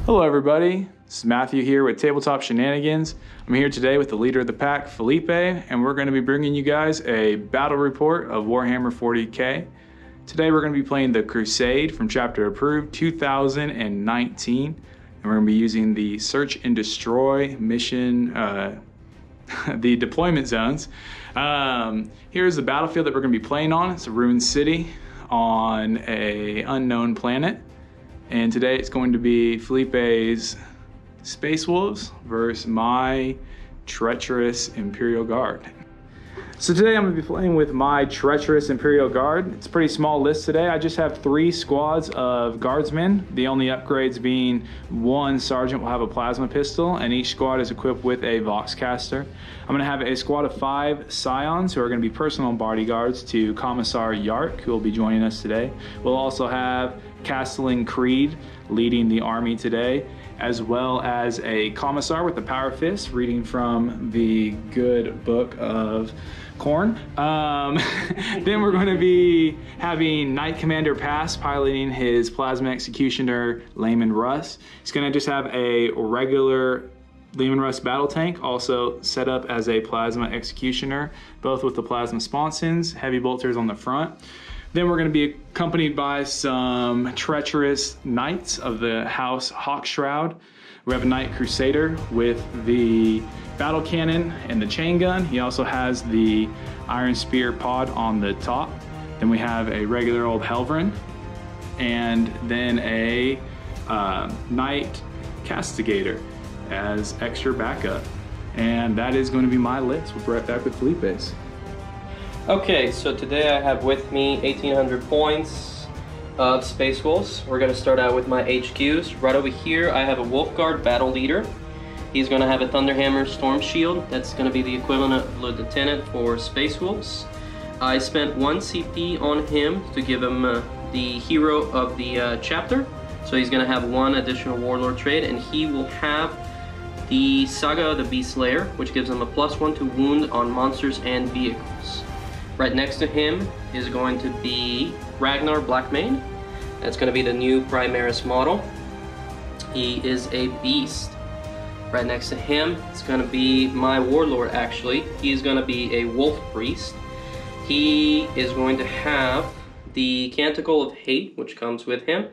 Hello everybody, this is Matthew here with Tabletop Shenanigans. I'm here today with the leader of the pack, Felipe, and we're going to be bringing you guys a battle report of Warhammer 40k. Today we're going to be playing the Crusade from Chapter Approved 2019, and we're going to be using the Search and Destroy mission, the deployment zones. Here's the battlefield that we're going to be playing on. It's a ruined city on an unknown planet. And today it's going to be Felipe's Space Wolves versus my treacherous Imperial Guard. So today I'm going to be playing with my treacherous Imperial Guard. It's a pretty small list today. I just have 3 squads of guardsmen. The only upgrades being 1 sergeant will have a plasma pistol, and each squad is equipped with a Voxcaster. I'm going to have a squad of 5 scions who are going to be personal bodyguards to Commissar Yark, who will be joining us today. We'll also have Castellan Creed leading the army today, as well as a commissar with the Power Fist reading from the good book of Corn. Then we're going to be having Knight Commander Pass piloting his Plasma Executioner Layman Russ. He's going to just have a regular Layman Russ battle tank also set up as a Plasma Executioner, both with the Plasma Sponsons, heavy bolters on the front. Then we're going to be accompanied by some treacherous knights of the House Hawkshroud. We have a Knight Crusader with the battle cannon and the chain gun. He also has the Iron Spear pod on the top. Then we have a regular old Helverin, and then a Knight Castigator as extra backup. And that is going to be my list. We'll be right back with Felipe's. Okay, so today I have with me 1800 points of Space Wolves. We're going to start out with my HQs. Right over here I have a Wolf Guard Battle Leader. He's going to have a Thunderhammer Storm Shield. That's going to be the equivalent of a Lieutenant for Space Wolves. I spent 1 CP on him to give him the hero of the chapter. So he's going to have 1 additional Warlord trait, and he will have the Saga of the Beast Slayer, which gives him a +1 to wound on monsters and vehicles. Right next to him is going to be Ragnar Blackmane. That's going to be the new Primaris model. He is a beast. Right next to him is going to be my Warlord, actually. He is going to be a Wolf Priest. He is going to have the Canticle of Hate, which comes with him,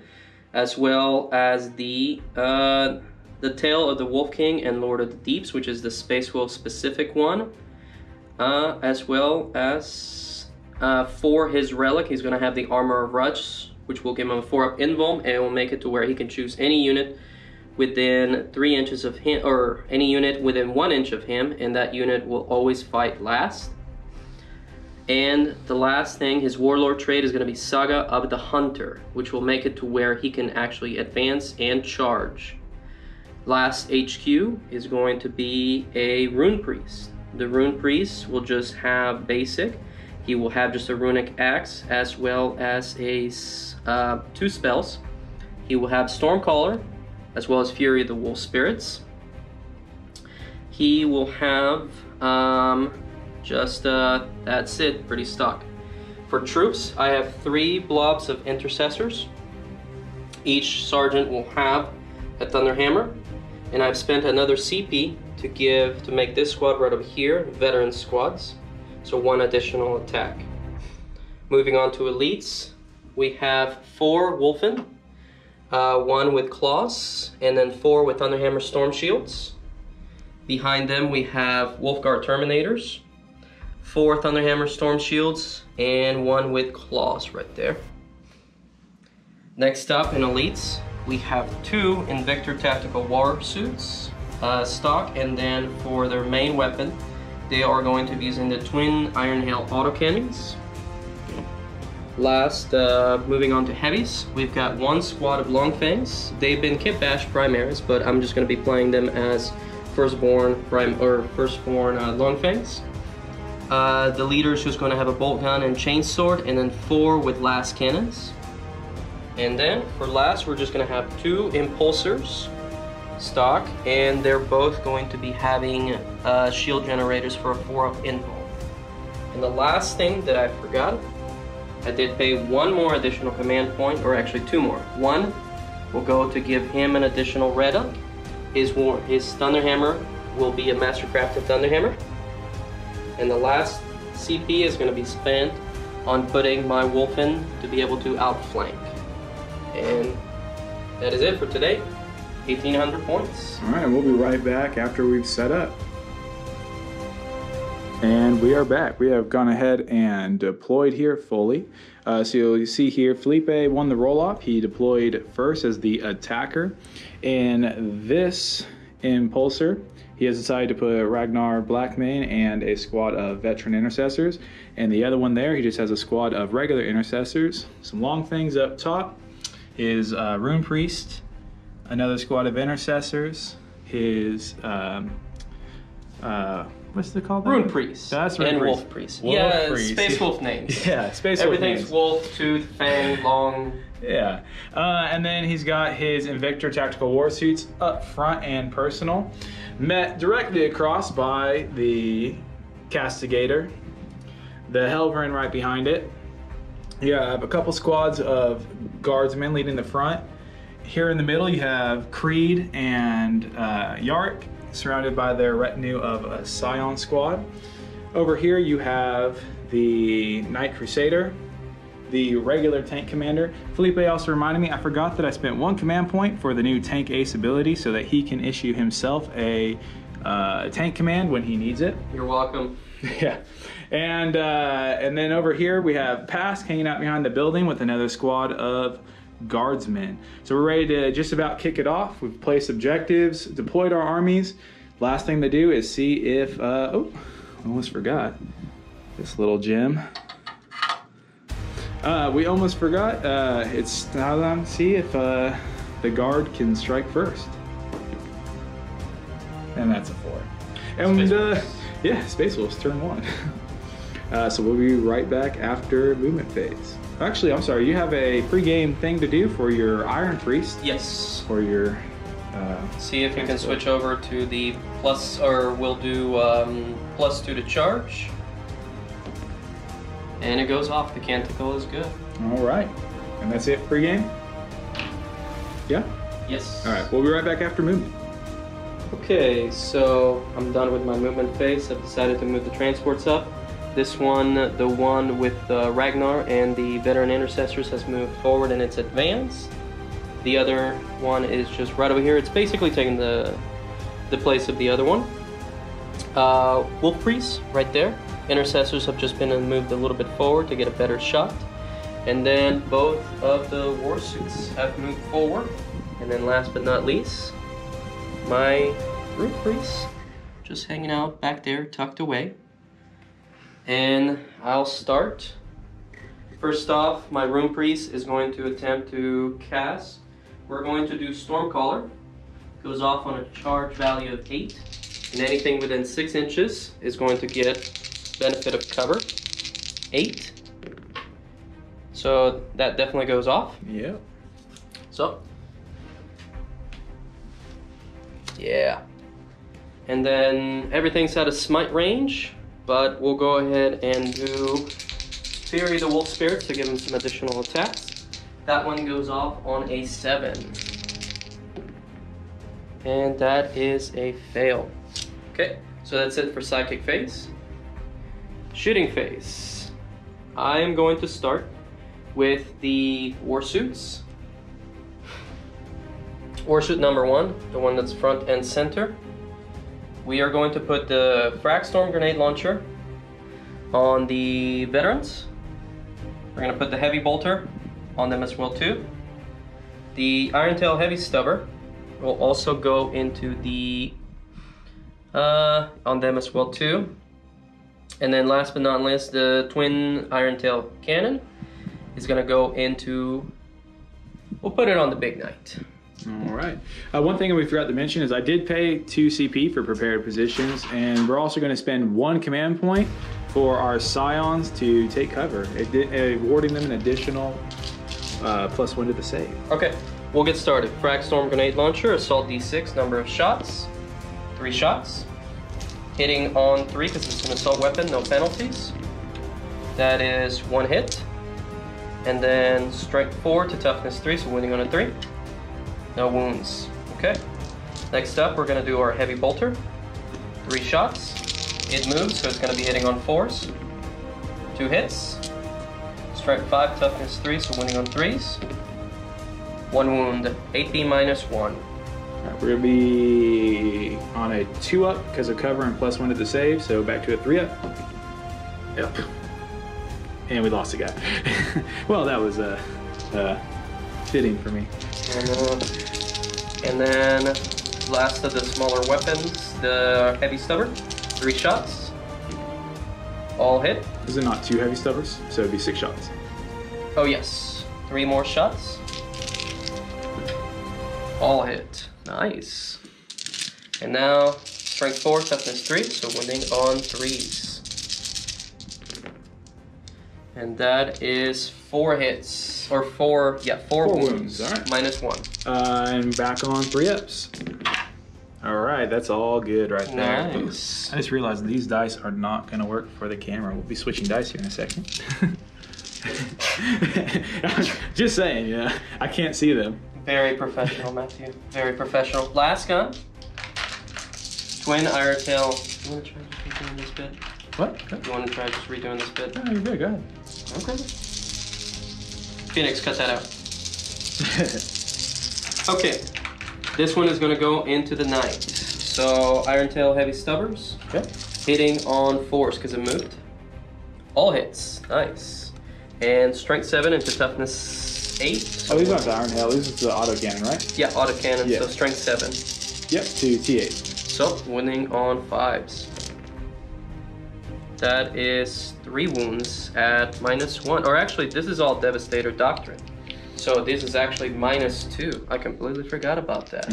as well as the Tale of the Wolf King and Lord of the Deeps, which is the Space Wolf specific one. As well as for his relic, he's going to have the Armor of Rush, which will give him a 4-up invuln, and it will make it to where he can choose any unit within 3 inches of him, or any unit within 1 inch of him, and that unit will always fight last. And the last thing, his Warlord trait is going to be Saga of the Hunter, which will make it to where he can actually advance and charge. Last HQ is going to be a Rune Priest. The Rune Priest will just have basic. He will have just a Runic Axe as well as a 2 spells. He will have Stormcaller as well as Fury of the Wolf Spirits. He will have that's it, pretty stock. For troops, I have 3 blobs of Intercessors. Each sergeant will have a Thunderhammer, and I've spent another CP to make this squad right over here veteran squads, so 1 additional attack. Moving on to elites, we have 4 Wolfen, 1 with claws, and then 4 with Thunderhammer Storm Shields. Behind them we have Wolfguard Terminators, 4 Thunderhammer Storm Shields, and 1 with claws right there. Next up in elites, we have 2 Invictor Tactical War Suits stock, and then for their main weapon they are going to be using the twin Iron Hail autocannons. Last, moving on to heavies, we've got 1 squad of Longfangs. They've been Kit Bash Primaris, but I'm just going to be playing them as Firstborn Longfangs. The leader is just going to have a bolt gun and chainsword, and then 4 with last cannons. And then for last, we're just going to have 2 Impulsors stock, and they're both going to be having shield generators for a 4-up invuln. And the last thing that I forgot, I did pay 1 more additional command point, or actually 2 more. 1 will go to give him an additional red up. His Thunderhammer will be a Mastercrafted Thunderhammer. And the last CP is going to be spent on putting my wolf in to be able to outflank. And that is it for today. 1,800 points. All right, we'll be right back after we've set up. And we are back. We have gone ahead and deployed here fully. So you'll see here, Felipe won the roll-off. He deployed first as the attacker. In this impulsor, he has decided to put Ragnar Blackmane and a squad of veteran intercessors. And the other one there, he just has a squad of regular intercessors. Some long things up top. His Rune Priest, another squad of intercessors. His what's it called? Rune Priest. That's Rune and Priest. Wolf Priest. Wolf yeah, Priest. Space Wolf names. Yeah, Space Wolf names. Everything's Wolf, Tooth, Fang, Long. Yeah. And then he's got his Invictor Tactical War Suits up front and personal. Met directly across by the Castigator. The Helverin right behind it. You have a couple squads of guardsmen leading the front. Here in the middle you have Creed and Yarrick, surrounded by their retinue of a Scion squad. Over here you have the Knight Crusader, the regular tank commander. Felipe also reminded me, I forgot that I spent 1 command point for the new Tank Ace ability so that he can issue himself a tank command when he needs it. You're welcome. Yeah. And then over here we have Pask hanging out behind the building with another squad of guardsmen. So we're ready to just about kick it off. We've placed objectives, deployed our armies. Last thing to do is see if, oh, almost forgot this little gem. We almost forgot, it's now time to see if the guard can strike first. And that's a 4. And yeah, Space Wolves, turn 1. So we'll be right back after movement phase. Actually, I'm sorry, you have a pre-game thing to do for your Iron Priest. Yes. For your... See if you can switch over to the plus, or we'll do +2 to charge. And it goes off. The Canticle is good. All right. And that's it pre-game? Yeah? Yes. All right, we'll be right back after movement. Okay, so I'm done with my movement phase. I've decided to move the transports up. This one, the one with Ragnar and the veteran intercessors, has moved forward in its advance. The other one is just right over here. It's basically taking the place of the other one. Wolf Priest right there. Intercessors have just been moved a little bit forward to get a better shot. And then both of the war suits have moved forward. And then last but not least, my Rune Priest just hanging out back there, tucked away. And I'll start. First off, my Rune Priest is going to attempt to cast. We're going to do Stormcaller. Goes off on a charge value of 8. And anything within 6 inches is going to get benefit of cover. 8. So that definitely goes off. Yeah. So. Yeah. And then everything's out of smite range. But we'll go ahead and do Fury the Wolf Spirit to give him some additional attacks. That one goes off on a 7. And that is a fail. Okay, so that's it for Psychic Phase. Shooting Phase. I am going to start with the Warsuits. Warsuit number 1, the one that's front and center. We are going to put the Fragstorm Grenade Launcher on the veterans. We're going to put the Heavy Bolter on them as well too. The Irontail Heavy Stubber will also go into the on them as well too. And then last but not least, the Twin Irontail Cannon is going to go into, we'll put it on the Big Knight. All right. One thing we forgot to mention is I did pay 2 CP for prepared positions, and we're also going to spend 1 command point for our Scions to take cover, awarding them an additional +1 to the save. Okay, we'll get started. Fragstorm Grenade Launcher, Assault D6, number of shots, 3 shots. Hitting on 3 because it's an assault weapon, no penalties. That is 1 hit. And then Strength 4 to Toughness 3, so winning on a 3. No wounds. Okay. Next up, we're gonna do our heavy bolter. 3 shots. It moves, so it's gonna be hitting on 4s. 2 hits. Strength 5, toughness 3, so winning on 3s. 1 wound, AP minus 1. Alright, we're gonna be on a 2-up because of cover and +1 to the save, so back to a 3-up. Yep. And we lost a guy. Well, that was fitting for me. And then last of the smaller weapons, the heavy stubber. 3 shots. All hit. Is it not 2 heavy stubbers? So it'd be 6 shots. Oh yes. 3 more shots. All hit. Nice. And now strength 4, toughness 3, so winning on 3s. And that is 4 hits. Or 4 wounds. All right. Minus 1. And back on 3-ups. Alright, that's all good right there. Nice. I just realized these dice are not going to work for the camera. We'll be switching dice here in a second. Just saying, yeah. I can't see them. Very professional, Matthew. Very professional. Last gun. Twin iron tail. You want to try just redoing this bit? What? You want to try just redoing this bit? Oh, you're good. Go ahead. Okay. Phoenix, cut that out. Okay. This one is going to go into the night. So, iron tail, heavy stubbers. Okay. Hitting on 4s because it moved. All hits. Nice. And strength 7 into toughness 8. Oh, these aren't the iron hail. These are the auto cannon, right? Yeah, auto cannon. Yeah. So strength 7. Yep, to T8. So, winning on 5s. That is 3 wounds at -1. Or actually, this is all Devastator Doctrine. So this is actually -2. I completely forgot about that.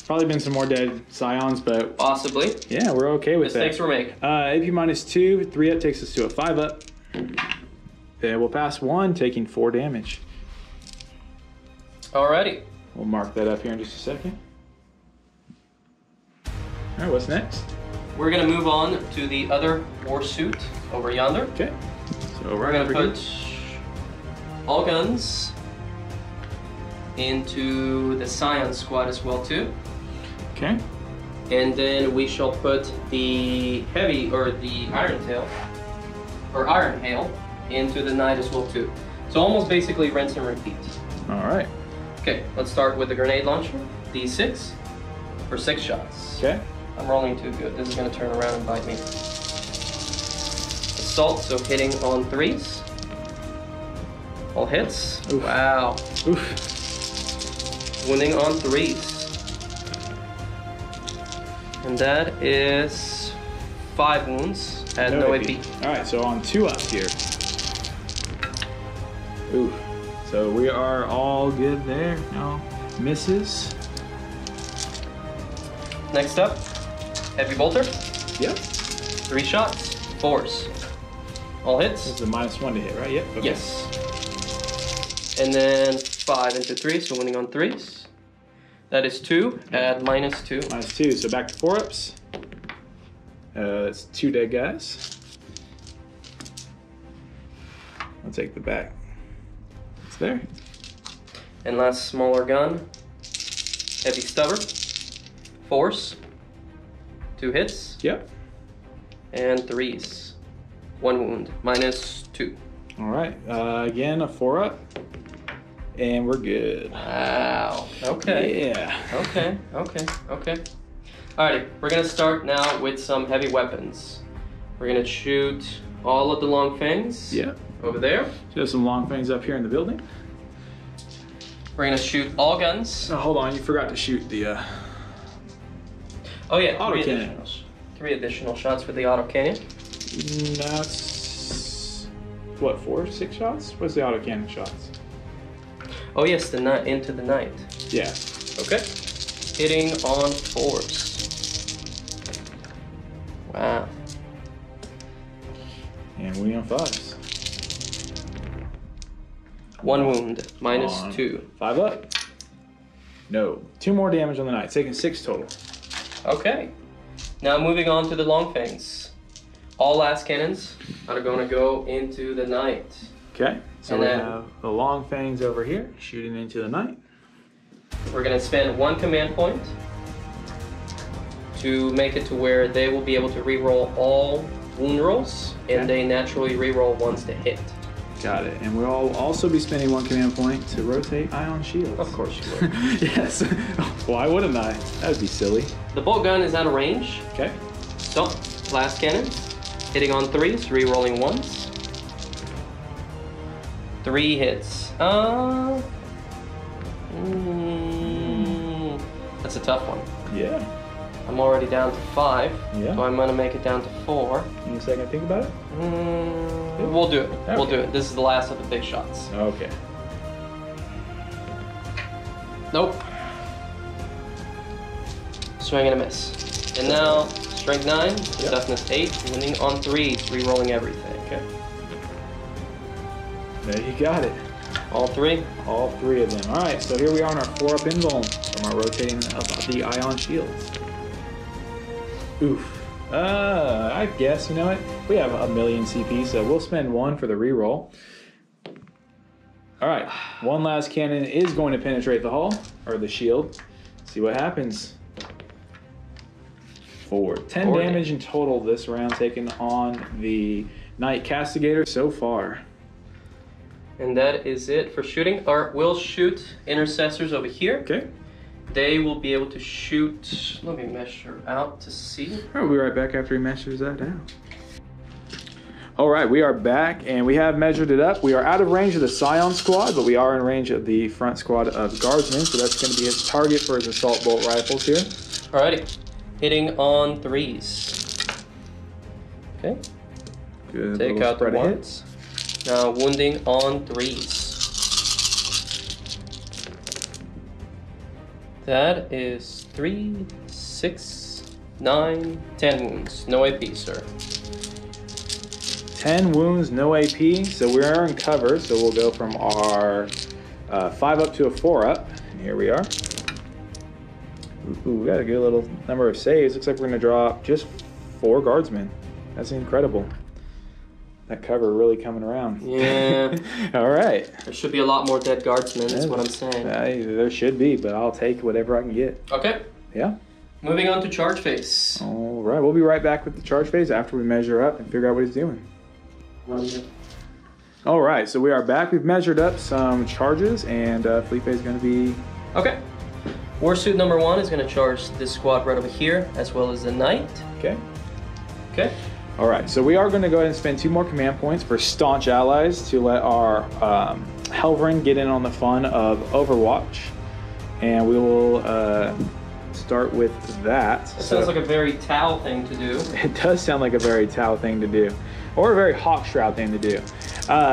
Probably been some more dead scions, but Possibly. yeah, we're okay with Mistakes that. were made. AP -2, 3-up takes us to a 5-up. Then we'll pass 1, taking 4 damage. Alrighty. We'll mark that up here in just a second. Alright, what's next? We're gonna move on to the other war suit over yonder. Okay. So We're right gonna over put here. all guns into the Scion squad as well too. Okay. And then we shall put the heavy or the iron tail or iron hail into the night as well too. So almost basically rinse and repeat. Alright. Okay, let's start with the grenade launcher. D6 for 6 shots. Okay. I'm rolling too good. This is gonna turn around and bite me. Assault, so hitting on 3s. All hits. Oof. Wow. Oof. Winning on 3s. And that is 5 wounds at no AP. Alright, so on 2-up here. Ooh. So we are all good there. No misses. Next up, heavy bolter. Yep. 3 shots, 4s. All hits. This is a -1 to hit, right? Yep. Okay. Yes. And then 5 into 3, so winning on 3s. That is 2 at -2. -2, so back to 4-ups. That's 2 dead guys. I'll take the back. It's there. And last smaller gun, heavy stubber, force, 2 hits, Yep. and 3s. 1 wound, -2. All right. Again, a 4-up. And we're good. Wow. Okay. Yeah. Okay. Alrighty, we're gonna start now with some heavy weapons. We're gonna shoot all of the long fangs. Yep. Over there. So there's some long things up here in the building. We're gonna shoot all guns. Oh, hold on, you forgot to shoot the Oh yeah, auto 3 cannon. additionals. 3 additional shots with the auto cannon. That's what, 4, 6 shots? What's the auto cannon shots? Oh yes, the night into the night. Yeah. Okay. Hitting on 4s. Wow. And we on 5s. 1 wound, On -2. 5 up. No. 2 more damage on the night, taking 6 total. Okay. Now moving on to the long fangs. All last cannons are going to go into the night. Okay. So And we then- have the long fangs over here shooting into the night. We're gonna spend 1 command point to make it to where they will be able to reroll all wound rolls, and they naturally reroll once they hit. Got it. And we'll also be spending 1 command point to rotate ion shields. Of course you would. Yes. Why wouldn't I? That would be silly. The bolt gun is out of range. Okay. So, blast cannon, hitting on 3s, re-rolling 1s. 3 hits. That's a tough one. Yeah. I'm already down to 5. Yeah. So I'm gonna make it down to 4. Need a second to think about it? We'll do it. Okay. We'll do it. This is the last of the big shots. Okay. Nope. Swing and a miss. And now, strength 9, toughness 8, winning on 3s, re-rolling everything. Okay. There you got it. All 3? All 3 of them. All right, so here we are on our 4-up invuln from our rotating of the ion shields. Oof. I guess, you know what? We have 1,000,000 CP, so we'll spend 1 for the reroll. All right, 1 last cannon is going to penetrate the hull, or the shield. See what happens. 4. 10 damage in total this round taken on the Knight Castigator so far. And that is it for shooting. We'll shoot intercessors over here. Okay. They will be able to shoot. Let me measure out to see. We'll be right back after he measures that out. All right, we are back and we have measured it up. We are out of range of the Scion squad, but we are in range of the front squad of guardsmen, so that's going to be his target for his assault bolt rifles here. Alrighty, hitting on 3s. Okay. Good. Take out the 1s. Now wounding on 3s. That is 3, 6, 9, 10 wounds. No AP, sir. 10 wounds, no AP, so we are in cover, so we'll go from our 5 up to a 4 up, and here we are. Ooh, we got a good little number of saves. Looks like we're going to drop just 4 guardsmen. That's incredible. That cover really coming around. Yeah. All right. There should be a lot more dead guardsmen, is what I'm saying. There should be, but I'll take whatever I can get. Okay. Yeah. Moving on to charge phase. All right. We'll be right back with the charge phase after we measure up and figure out what he's doing. All right. So we are back. We've measured up some charges, and Felipe is going to be... Okay. Warsuit number 1 is going to charge this squad right over here, as well as the knight. Okay. Okay. All right, so we are going to go ahead and spend 2 more command points for staunch allies to let our Helverin get in on the fun of Overwatch, and we will start with that. That sounds like a very Tau thing to do. It does sound like a very Tau thing to do, or a very Hawkshroud thing to do.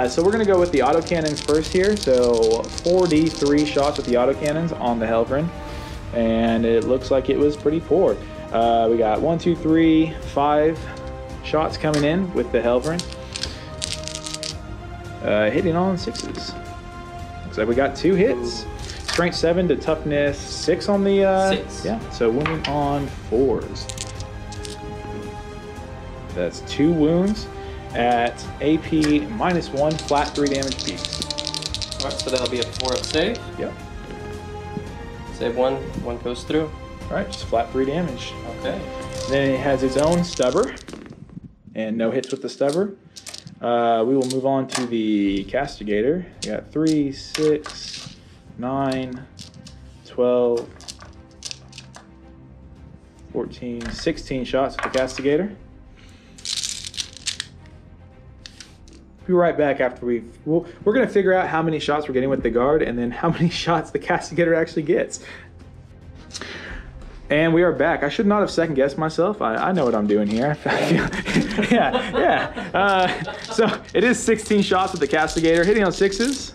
So we're going to go with the autocannons first here. So 4d3 shots with the autocannons on the Helverin, and it looks like it was pretty poor. We got 1, 2, 3, 5 shots coming in with the Helverin. Hitting on 6s. Looks like we got 2 hits. Strength 7 to toughness 6 on the... 6. Yeah, so wounding on 4s. That's 2 wounds at AP -1, flat 3 damage piece. Alright, so that'll be a 4-up save. Yep. Save 1 goes through. Alright, just flat 3 damage. Okay. Then it has its own stubber. And no hits with the stubber. We will move on to the Castigator. We got 3, 6, 9, 12, 14, 16 shots with the Castigator. Be right back after we're going to figure out how many shots we're getting with the guard and then how many shots the Castigator actually gets. And we are back. I should not have second guessed myself. I know what I'm doing here. Yeah. So it is 16 shots with the Castigator, hitting on 6s.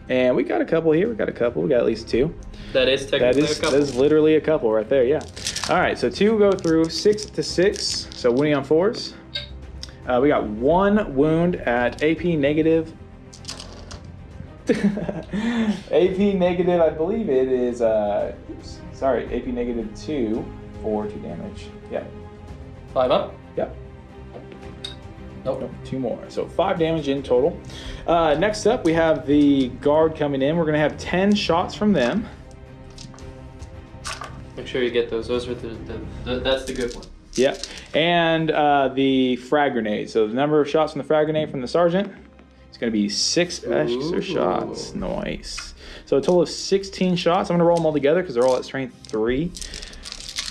And we got a couple here. We got at least 2. That is technically a couple. That is literally a couple right there, yeah. All right, so 2 go through, 6 to 6. So wounding on 4s. We got 1 wound at AP negative. AP negative, I believe it is... Sorry, AP -2 for 2 damage. Yeah. 5 up? Yep. Nope. 2 more. So 5 damage in total. Next up, we have the guard coming in. We're going to have 10 shots from them. Make sure you get those. Those are that's the good one. Yeah, and the frag grenade. So the number of shots from the frag grenade from the sergeant is going to be 6 extra shots. Nice. So a total of 16 shots. I'm going to roll them all together because they're all at strength 3.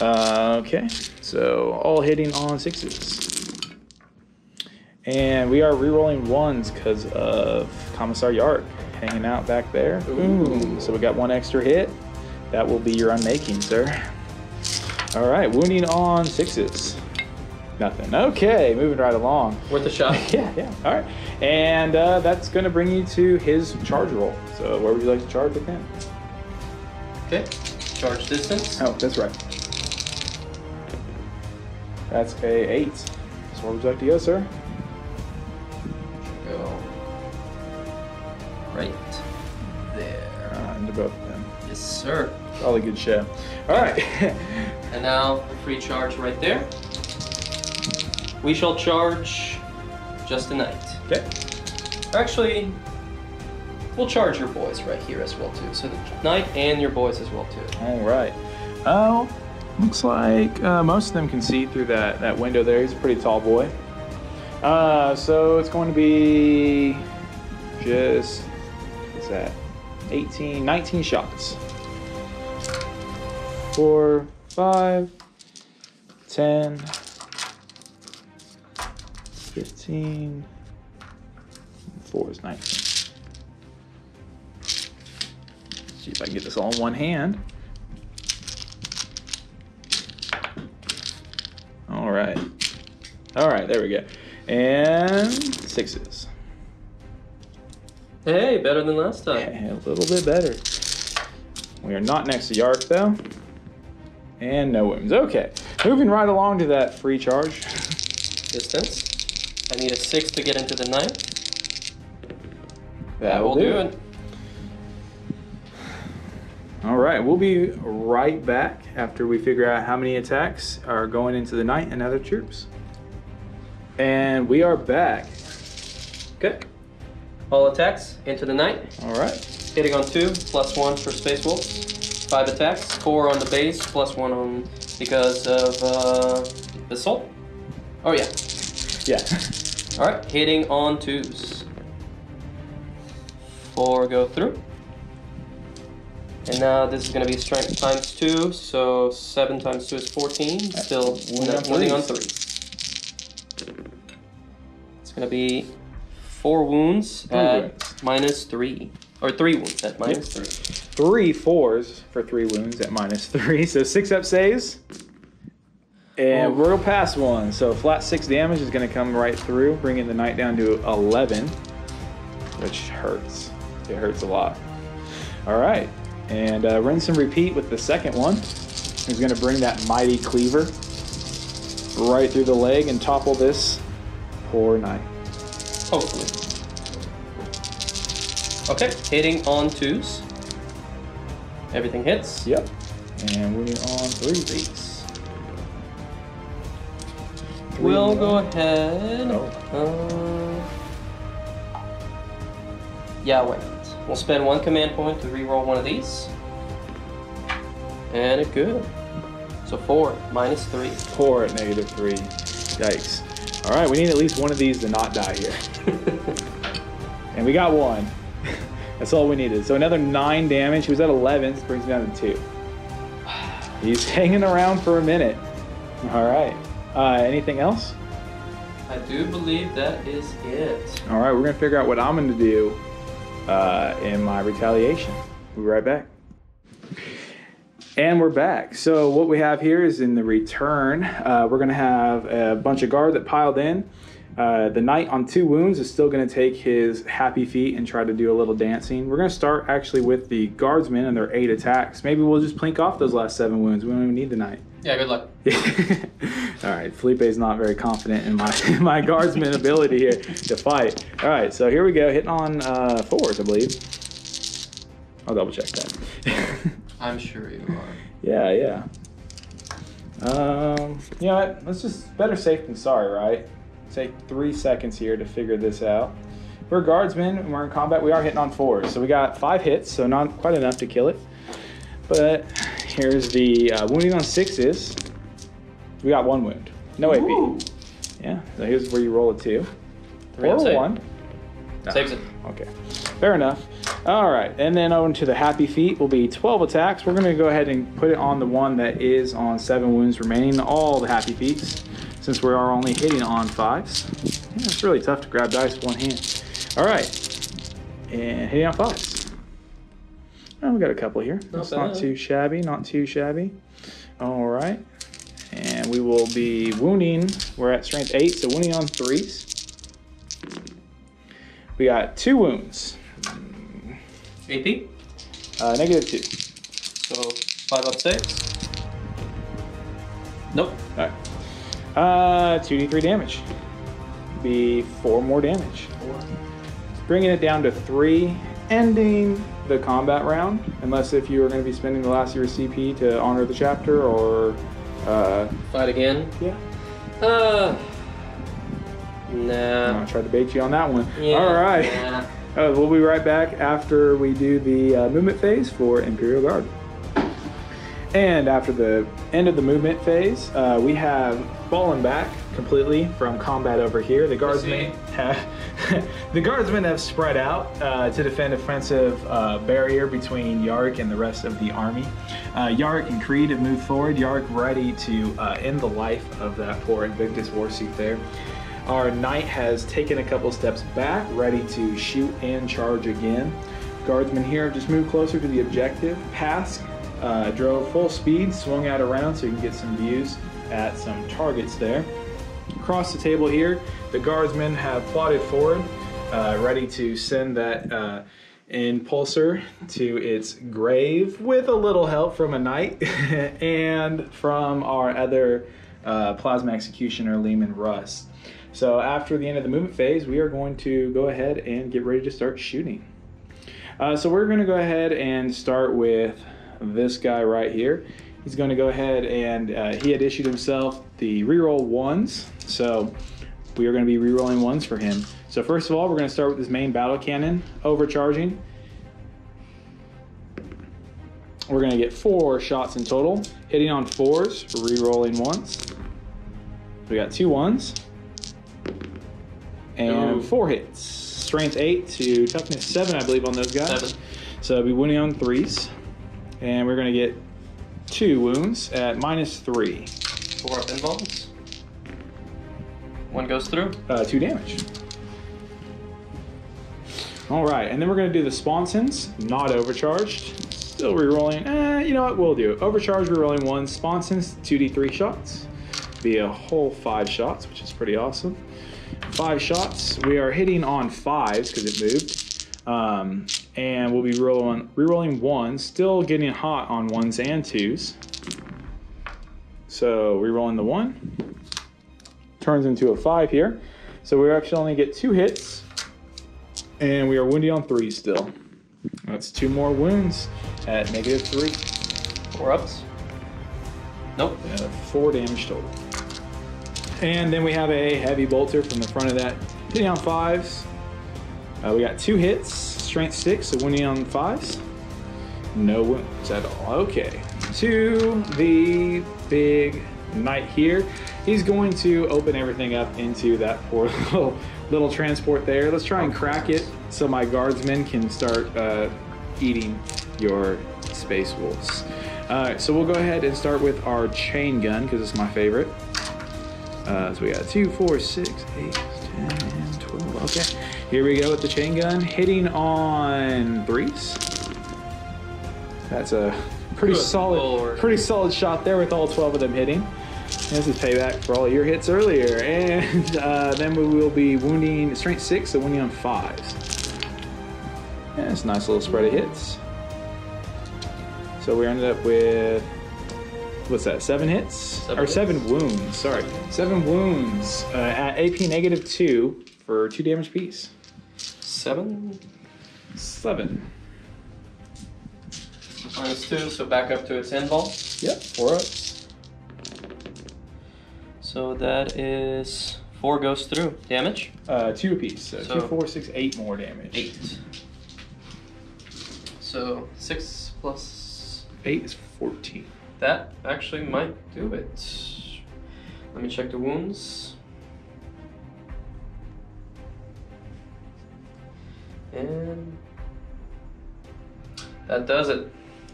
Okay, so all hitting on 6s. And we are re-rolling 1s because of Commissar Yark hanging out back there. Boom. So we got 1 extra hit. That will be your unmaking, sir. All right, wounding on 6s. Nothing. Okay, moving right along. Worth a shot. Yeah. All right, and that's going to bring you to his charge roll. So where would you like to charge with him? Okay, charge distance. Oh, that's right. That's a 8. So where would you like to go, sir? Go right there. Into both of them. Yes, sir. Probably good shit. All right. And now free charge right there. We shall charge just a knight. Okay. Actually, we'll charge your boys right here as well too. So the knight and your boys as well too. All right. Oh, looks like most of them can see through that window there. He's a pretty tall boy. So it's going to be just, what's that? 19 shots. 4, 5, 10, 15, 4 is 19. See if I can get this all in one hand. All right, there we go. And 6s. Hey, better than last time. Yeah, a little bit better. We are not next to Yark though. And no wounds. Okay, moving right along to that free charge. Distance. I need a 6 to get into the 9. That will do it. All right, we'll be right back after we figure out how many attacks are going into the knight and other troops. And we are back. Okay. All attacks into the knight. All right. Hitting on 2, +1 for Space Wolf. 5 attacks, 4 on the base, +1 on because of assault. Oh yeah. Yeah. All right, hitting on 2s. 4 go through. And now this is going to be strength times 2, so 7 times 2 is 14. Still wounding on 3. It's going to be 4 wounds at -3. Or 3 wounds at -3. 3 4s for 3 wounds at -3. So 6 up saves. And we're going past 1. So flat 6 damage is going to come right through, bringing the knight down to 11. Which hurts. It hurts a lot. All right. And rinse and repeat with the second one. He's going to bring that mighty cleaver right through the leg and topple this poor knight. Hopefully. Okay, hitting on 2s. Everything hits. Yep. And wounding on 3s. We'll go ahead. Yeah, wait. We'll spend 1 command point to re-roll one of these. And it good. So 4, -3. 4 at -3. Yikes. All right, we need at least one of these to not die here. And we got 1. That's all we needed. So another 9 damage. He was at 11. This brings me down to 2. He's hanging around for a minute. All right. Anything else? I do believe that is it. All right, we're going to figure out what I'm going to do in my retaliation. We'll be right back. And we're back. So what we have here is in the return, we're going to have a bunch of guard that piled in. The knight on 2 wounds is still going to take his happy feet and try to do a little dancing. We're going to start actually with the guardsmen and their 8 attacks. Maybe we'll just plink off those last 7 wounds. We don't even need the knight. Yeah, good luck. All right, Felipe's not very confident in my guardsman ability here to fight. All right, so here we go, hitting on 4s, I believe. I'll double check that. I'm sure you are. Yeah. You know what? Let's just better safe than sorry, right? Take 3 seconds here to figure this out. We're guardsmen and we're in combat. We are hitting on 4s, so we got 5 hits, so not quite enough to kill it. But Here's the wounding on 6s. We got 1 wound. No Ooh. AP. Yeah, so here's where you roll a 2. 3 Or on a save. 1. Saves it. Okay, fair enough. All right, and then on to the happy feat will be 12 attacks. We're gonna go ahead and put it on the one that is on 7 wounds remaining, all the happy feats, since we are only hitting on 5s. Yeah, it's really tough to grab dice with one hand. All right, and hitting on 5s. Oh, we got a couple here. That's not too shabby, not too shabby. All right, and we will be wounding. We're at strength 8, so wounding on 3s. We got 2 wounds. AP? -2. So 5 up 6. Nope. All right. 2d3 damage. Be 4 more damage. Bringing it down to 3, ending the combat round. Unless if you are going to be spending the last of your CP to honor the chapter or... Fight again? Yeah. Nah. I tried to bait you on that one. Yeah, All right. nah. We'll be right back after we do the movement phase for Imperial Guard. And after the end of the movement phase, we have fallen back completely from combat over here. The guardsmen have spread out to defend a defensive barrier between Yarrick and the rest of the army. Yarrick and Creed have moved forward. Yarrick ready to end the life of that poor Invictus Warsuit there. Our knight has taken a couple steps back, ready to shoot and charge again. Guardsmen here have just moved closer to the objective. Pask drove full speed, swung out around so you can get some views at some targets there. Across the table here, the guardsmen have plotted forward, ready to send that impulsor to its grave with a little help from a knight and from our other plasma executioner, Lehman Russ. So after the end of the movement phase, we are going to go ahead and get ready to start shooting. So we're going to go ahead and start with this guy right here. He's going to go ahead and he had issued himself the reroll 1s. So we are going to be rerolling 1s for him. So first of all, we're going to start with his main battle cannon overcharging. We're going to get 4 shots in total, hitting on 4s, rerolling 1s. We got 2 1s. And 4 hits. Strength 8 to toughness 7, I believe, on those guys. 7. So I'll be wounding on 3s. And we're going to get 2 wounds at -3. 4 up invulns. 1 goes through. 2 damage. All right, and then we're going to do the sponsons, not overcharged. Still rerolling. You know what? We'll do overcharged, rerolling 1. Sponsons, 2d3 shots. Be a whole 5 shots, which is pretty awesome. 5 shots. We are hitting on 5s because it moved. And we'll be rerolling 1s, still getting hot on 1s and 2s. So rerolling the 1. Turns into a 5 here. So we actually only get 2 hits. And we are wounding on 3 still. That's 2 more wounds at -3. 4 ups. Nope. 4 damage total. And then we have a heavy bolter from the front of that, hitting on 5s. We got 2 hits, strength 6, so wounding on 5s. No wounds at all. Okay, to the big knight here. He's going to open everything up into that poor little transport there. Let's try and crack it so my guardsmen can start eating your space wolves. Alright, so we'll go ahead and start with our chain gun because it's my favorite. So we got 2, 4, 6, 8, 10, and 12. Okay, here we go with the chain gun, hitting on 3s. That's a pretty solid shot there with all 12 of them hitting. This is payback for all your hits earlier. And then we will be wounding strength 6, so wounding on 5s. Yeah, it's a nice little spread of hits. So we ended up with, what's that, 7 hits? 7 wounds, sorry. 7 wounds at AP -2 for 2 damage apiece. 7? 7. -2, so back up to its invul. Yep, 4 ups. So that is 4 goes through. Damage? 2 apiece, so 2, 4, 6, 8 more damage. 8. So 6 plus 8 is 14. That actually might do it. Let me check the wounds. And that does it.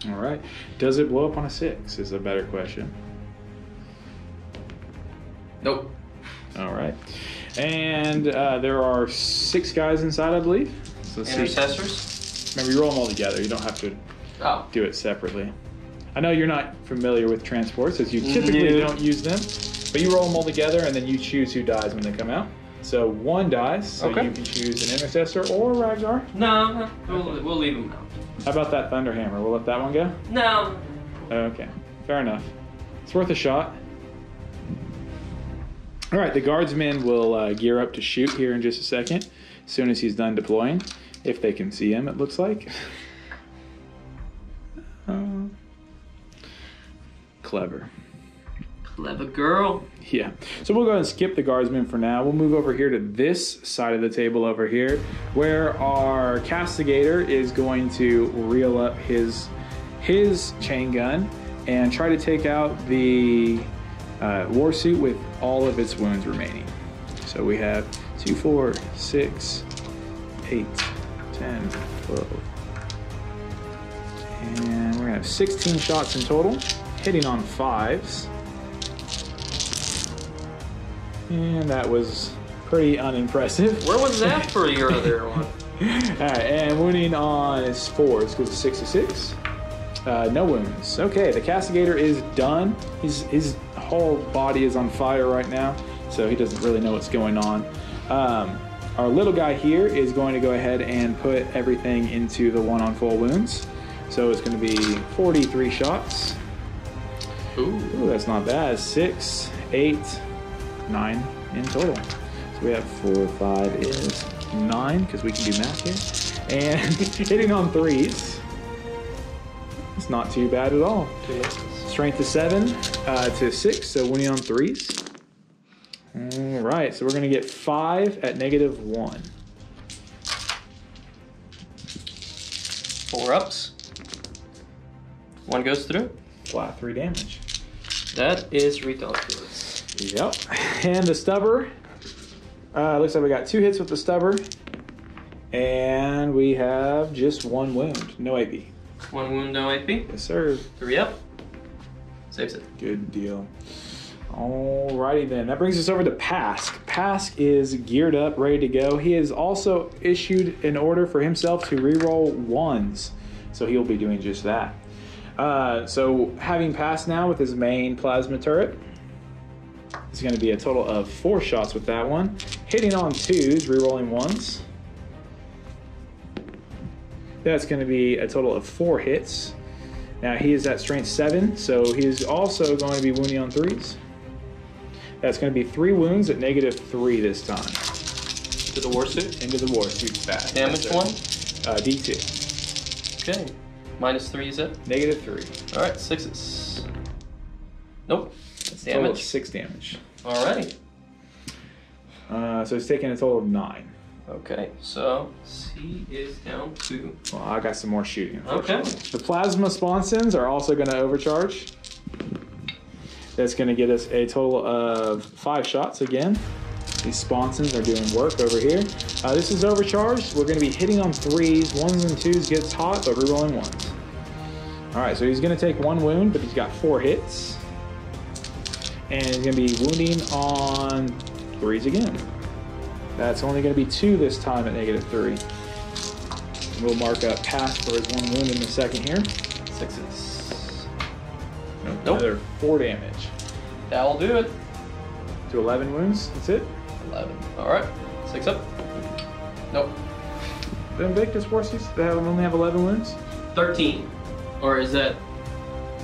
All right. Does it blow up on a 6 is a better question. Nope. All right. And there are 6 guys inside, I believe. So let's Intercessors? see. Remember, you roll them all together. You don't have to do it separately. I know you're not familiar with transports, as you typically don't use them. But you roll them all together, and then you choose who dies when they come out. So 1 dies, so you can choose an Intercessor or a Rygar. No, we'll leave them out. How about that Thunderhammer? We'll let that one go? No. Okay, fair enough. It's worth a shot. All right, the guardsmen will gear up to shoot here in just a second, as soon as he's done deploying. If they can see him, it looks like. Clever. Clever girl. Yeah. So we'll go ahead and skip the guardsmen for now. We'll move over here to this side of the table over here, where our castigator is going to reel up his chain gun and try to take out the war suit with all of its wounds remaining. So we have 2, 4, 6, 8, 10, 12. And we're gonna have 16 shots in total, hitting on 5s. And that was pretty unimpressive. Where was that for your other one? Alright, and wounding on his 4s goes to 6 to 6. No wounds. Okay, the castigator is done. His whole body is on fire right now, so he doesn't really know what's going on. Our little guy here is going to go ahead and put everything into the 1 on full wounds. So it's going to be 43 shots. Ooh, that's not bad. 6, 8, 9 in total. So we have 4, 5 is 9, because we can do math here. And hitting on 3s. It's not too bad at all. Strength is 7 to 6, so winning on 3s. All right, so we're going to get 5 at -1. 4 ups. 1 goes through. Flat 3 damage. That is ridiculous. Yep. And the stubber. Looks like we got 2 hits with the stubber. And we have just 1 wound. No AP. 1 wound, no AP. Yes, sir. 3 up. Saves it. Good deal. Alrighty then. That brings us over to Pask. Pask is geared up, ready to go. He has also issued an order for himself to reroll 1s. So he'll be doing just that. So having passed now with his main plasma turret, it's going to be a total of 4 shots with that one. Hitting on 2s, rerolling 1s. That's going to be a total of 4 hits. Now he is at strength 7, so he's also going to be wounding on 3s. That's going to be 3 wounds at -3 this time. To the war suit? Into the war suit fast. Damage 1? D2. Okay. -3 is it? -3. Alright, 6s. Nope. That's damage. Total of 6 damage. Alrighty. So he's taking a total of 9. Okay, so he is down to... Well, I got some more shooting. Okay. The plasma sponsons are also going to overcharge. That's going to get us a total of 5 shots again. These sponsons are doing work over here. This is overcharged. We're going to be hitting on 3s. 1s and 2s gets hot, but rerolling 1s. Alright, so he's going to take 1 wound, but he's got 4 hits. And he's going to be wounding on 3s again. That's only going to be 2 this time at -3. We'll mark up pass for his 1 wound in a second here. 6s. Nope. Another 4 damage. That'll do it. To 11 wounds. That's it. 11. Alright. 6 up. Nope. The Invictus forces only have 11 wounds? 13. Or is that...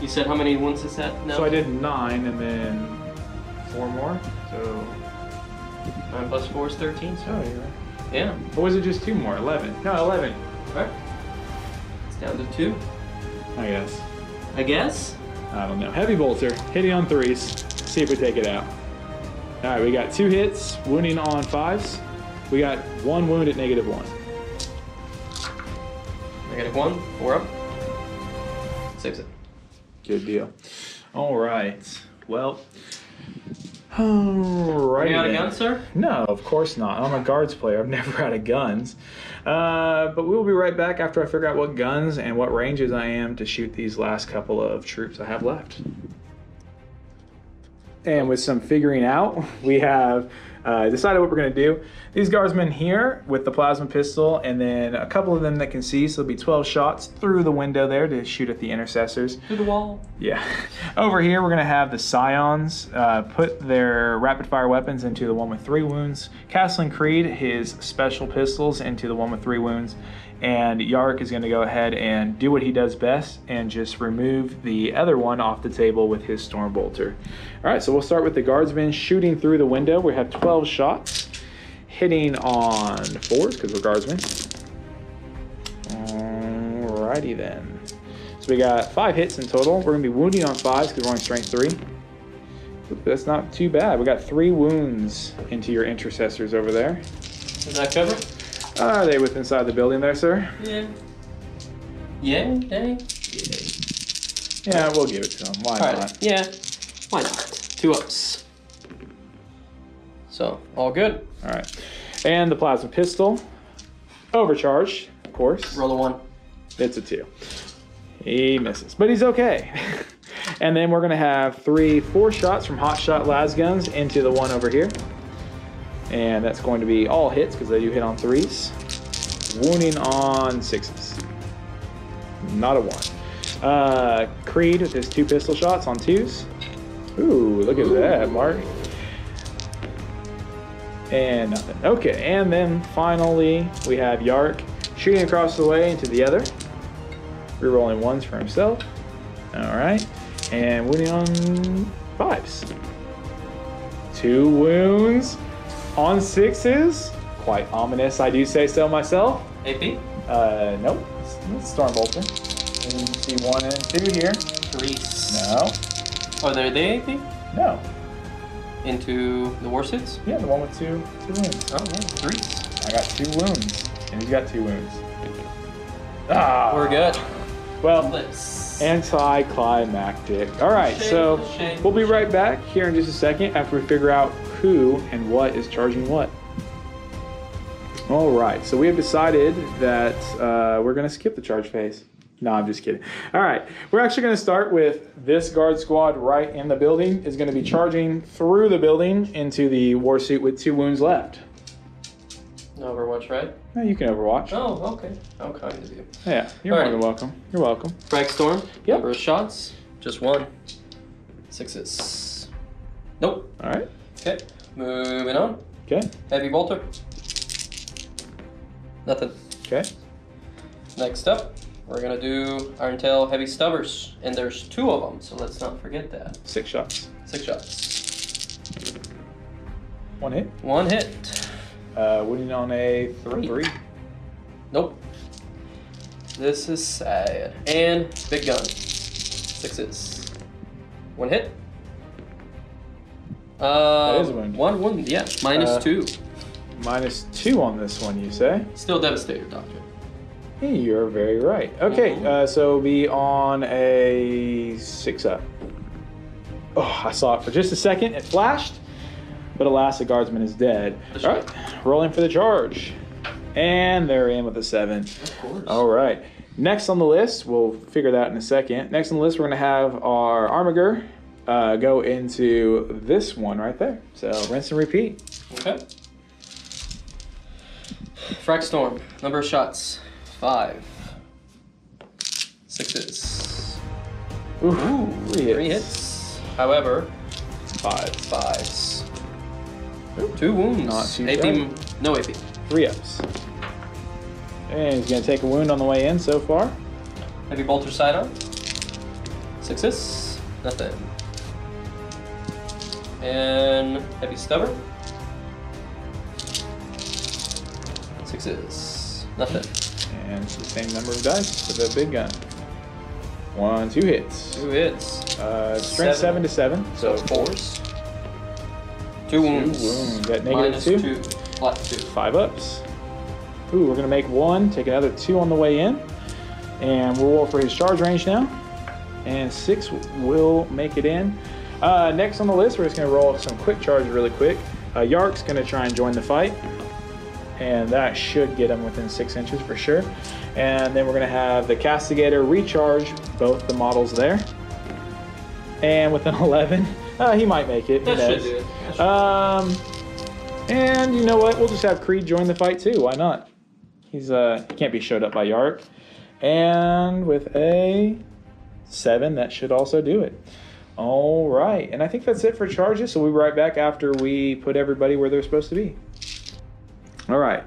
You said how many wounds is that now? So I did 9 and then 4 more. So 9 plus 4 is 13. So. Oh, you're right. Yeah. Or was it just 2 more? 11. No, 11. Alright. It's down to 2. I guess. I guess? I don't know. Heavy bolter. Hitting on 3s. See if we take it out. Alright, we got 2 hits. Wounding on 5s. We got 1 wound at -1. -1. 4 up. Saves it. Good deal. All right. Well. Alrighty. You out of guns, sir? No, of course not. I'm a guards player. I've never out of guns. But we will be right back after I figure out what guns and what ranges I am to shoot these last couple of troops I have left. And with some figuring out, we have decided what we're going to do. These guardsmen here with the plasma pistol, and then a couple of them that can see, so there'll be 12 shots through the window there to shoot at the intercessors. Through the wall. Yeah. Over here, we're going to have the Scions put their rapid-fire weapons into the one with 3 wounds. Castling Creed, his special pistols, into the one with 3 wounds. And Yark is going to go ahead and do what he does best and just remove the other one off the table with his Stormbolter. All right, so we'll start with the guardsmen shooting through the window. We have 12 shots, hitting on 4s because we're guardsmen. Alrighty then. So we got 5 hits in total. We're going to be wounding on 5s because we're only strength 3. That's not too bad. We got 3 wounds into your intercessors over there. Does that cover? Are they within inside the building there, sir? Yeah. Yeah, dang. Yeah, we'll give it to them. Why All not? right. Yeah, why not? 2 ups. So, all good. All right. And the plasma pistol. Overcharged, of course. Roll a 1. It's a 2. He misses, but he's okay. And then we're going to have 3 4-shots from hot shot las guns into the one over here. And that's going to be all hits because they do hit on 3s. Wounding on 6s. Not a 1. Creed with his 2 pistol shots on 2s. Ooh, look at that, Mark. And nothing. Okay, and then finally we have Yark shooting across the way into the other. Rerolling 1s for himself. All right. And wounding on 5s. 2 wounds on 6s. Quite ominous, I do say so myself. AP? Nope. It's Stormbolter. And you can see 1 and 2 here. 3s. No. Oh, they're the AP? No. Into the war suits? Yeah, the one with 2 wounds. Oh, yeah, 3s. I got 2 wounds. And he's got 2 wounds. Ah. We're good. Well, Bliss. anticlimactic. All right, so we'll be right back here in just a second after we figure out who and what is charging what. All right, so we have decided that we're going to skip the charge phase. No, I'm just kidding. All right, we're actually going to start with this guard squad right in the building is going to be charging through the building into the war suit with 2 wounds left. Overwatch, right? Yeah, you can overwatch. Oh, okay. How kind of you. Yeah, you're more than welcome. You're welcome. Frag Storm. Yep. Number of shots. Just 1. 6s. Nope. All right. Okay. Moving on. Okay. Heavy Bolter. Nothing. Okay. Next up, we're going to do Iron Tail Heavy Stubbers. And there's 2 of them, so let's not forget that. 6 shots. 6 shots. 1 hit. 1 hit. Wounding on a 3. Nope. This is sad. And big gun. 6s. 1 hit. That is a wound. 1 wound, yeah. -2. -2 on this one, you say? Still devastator, Doctor. Hey, you're very right. Okay, so be on a 6 up. Oh, I saw it for just a second. It flashed, but alas, the guardsman is dead. That's all right, rolling for the charge. And they're in with a 7. Of course. All right. Next on the list, we'll figure that in a second. Next on the list, we're going to have our Armiger go into this one right there. So rinse and repeat. Okay. Frag Storm. Number of shots. 5. 6s. Ooh, 3 hits. However, 5. 5s. 2 wounds. Not too AP, shabby. no AP. 3 ups. And he's going to take a wound on the way in so far. Heavy Bolter side on. 6s. Nothing. And Heavy Stubber. 6s. Nothing. And it's the same number of dice for the big gun. 1, 2 hits. 2 hits. Strength 7 to 7. So 4s. 2 wounds. 2 wounds. At -2. -2. Flat 2. 5 ups. Ooh, we're going to make 1, take another 2 on the way in. And we'll roll for his charge range now. and 6 will make it in. Next on the list, we're just gonna roll some quick charges really quick. Yark's gonna try and join the fight, and that should get him within 6 inches for sure. And then we're gonna have the Castigator recharge both the models there. And with an 11, he might make it. That should do it. And you know what? We'll just have Creed join the fight too. Why not? He can't be showed up by Yark. And with a 7, that should also do it. All right, and I think that's it for charges. So we'll be right back after we put everybody where they're supposed to be. All right,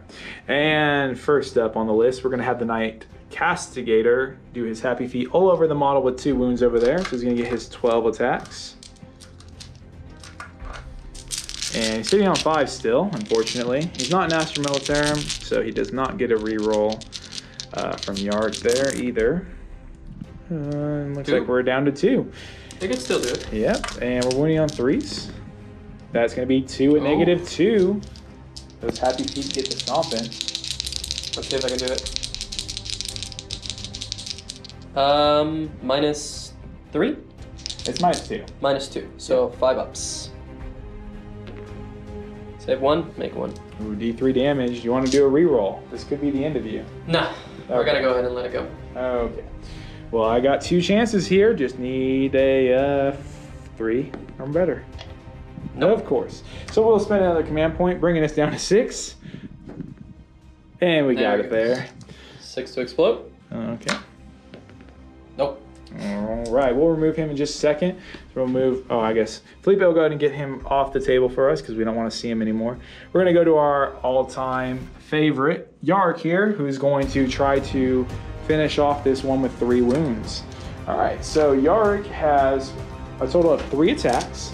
and first up on the list, we're gonna have the Knight Castigator do his happy feet all over the model with 2 wounds over there. So he's gonna get his 12 attacks. And he's sitting on 5 still, unfortunately. He's not an Astra Militarum, so he does not get a reroll from Yark there either. Looks 2. like we're down to 2. They can still do it. Yep, and we're winning on 3s. That's going to be 2 and -2. Those happy feet get the stomping. Let's see if I can do it. -3? It's -2. -2, so 5 ups. Save 1, make 1. Ooh, D3 damage. You want to do a reroll? This could be the end of you. Nah, we're gonna go ahead and let it go. Okay. Well, I got 2 chances here. Just need a 3 or better. Nope. Of course. So we'll spend another command point, bringing us down to 6. And we got it there. 6 to explode. Okay. Nope. All right. We'll remove him in just a second. So we'll move. Oh, I guess Felipe will go ahead and get him off the table for us because we don't want to see him anymore. We're going to go to our all-time favorite, Yark here, who's going to try to finish off this one with 3 wounds. All right, so Yark has a total of 3 attacks,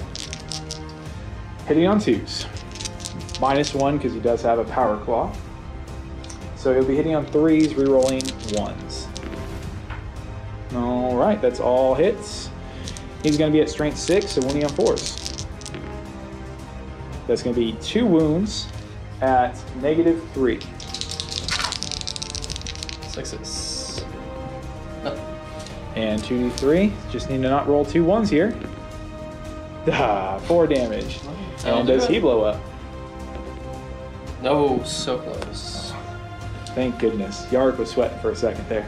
hitting on 2s. -1 because he does have a power claw. So he'll be hitting on 3s, re-rolling 1s. All right, that's all hits. He's going to be at strength 6, so winning on 4s. That's going to be 2 wounds at -3. 6s. And 2d3. Just need to not roll 2 1s here. 4 damage. And does he blow up? No, so close. Thank goodness. Yark was sweating for a second there.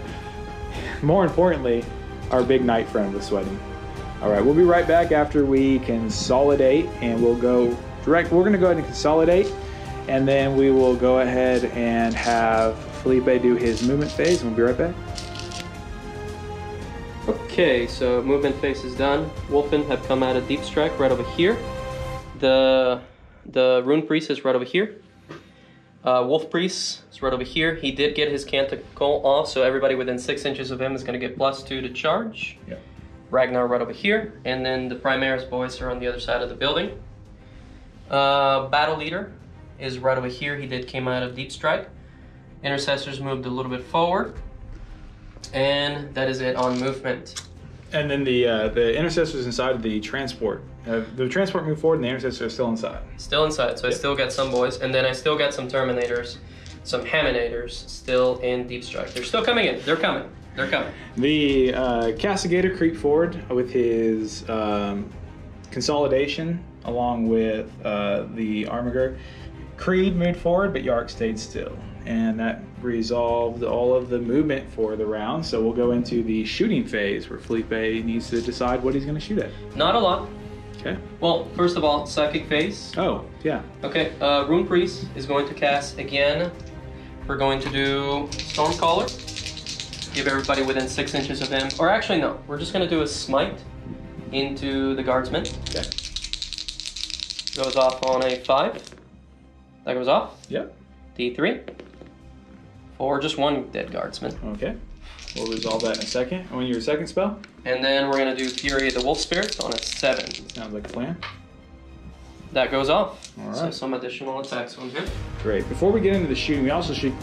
More importantly, our big knight friend was sweating. All right, we'll be right back after we consolidate, and we'll go direct. We're going to go ahead and consolidate, and then we will go ahead and have Felipe do his movement phase, and we'll be right back. Okay, so movement phase is done. Wolfen have come out of Deep Strike right over here. The Rune Priest is right over here. Wolf Priest is right over here. He did get his Canticle off, so everybody within 6 inches of him is going to get +2 to charge. Yep. Ragnar right over here, and then the Primaris boys are on the other side of the building. Battle Leader is right over here. He came out of Deep Strike. Intercessors moved a little bit forward, and that is it on movement. And then the intercessors inside of the transport. The transport moved forward, and the intercessors are still inside. Still inside, so I still got some boys, and then I still got some Terminators, some Haminators still in Deep Strike. They're still coming in. They're coming. They're coming. The Castigator creeped forward with his consolidation, along with the Armiger. Creed moved forward, but Yark stayed still. And that resolved all of the movement for the round. So we'll go into the shooting phase, where Felipe needs to decide what he's going to shoot at. Not a lot. Okay. Well, first of all, Psychic phase. Oh, yeah. Okay, Rune Priest is going to cast again. We're going to do Stormcaller. Give everybody within 6 inches of him. Or actually, no. We're just going to do a Smite into the Guardsman. Okay. Goes off on a 5. That goes off. Yep. D3. For just 1 dead Guardsman. Okay. We'll resolve that in a second. And when your second spell? And then we're going to do Fury of the Wolf Spirit on a 7. Sounds like a plan. That goes off. All right. So some additional attacks on him. Great. Before we get into the shooting, we also should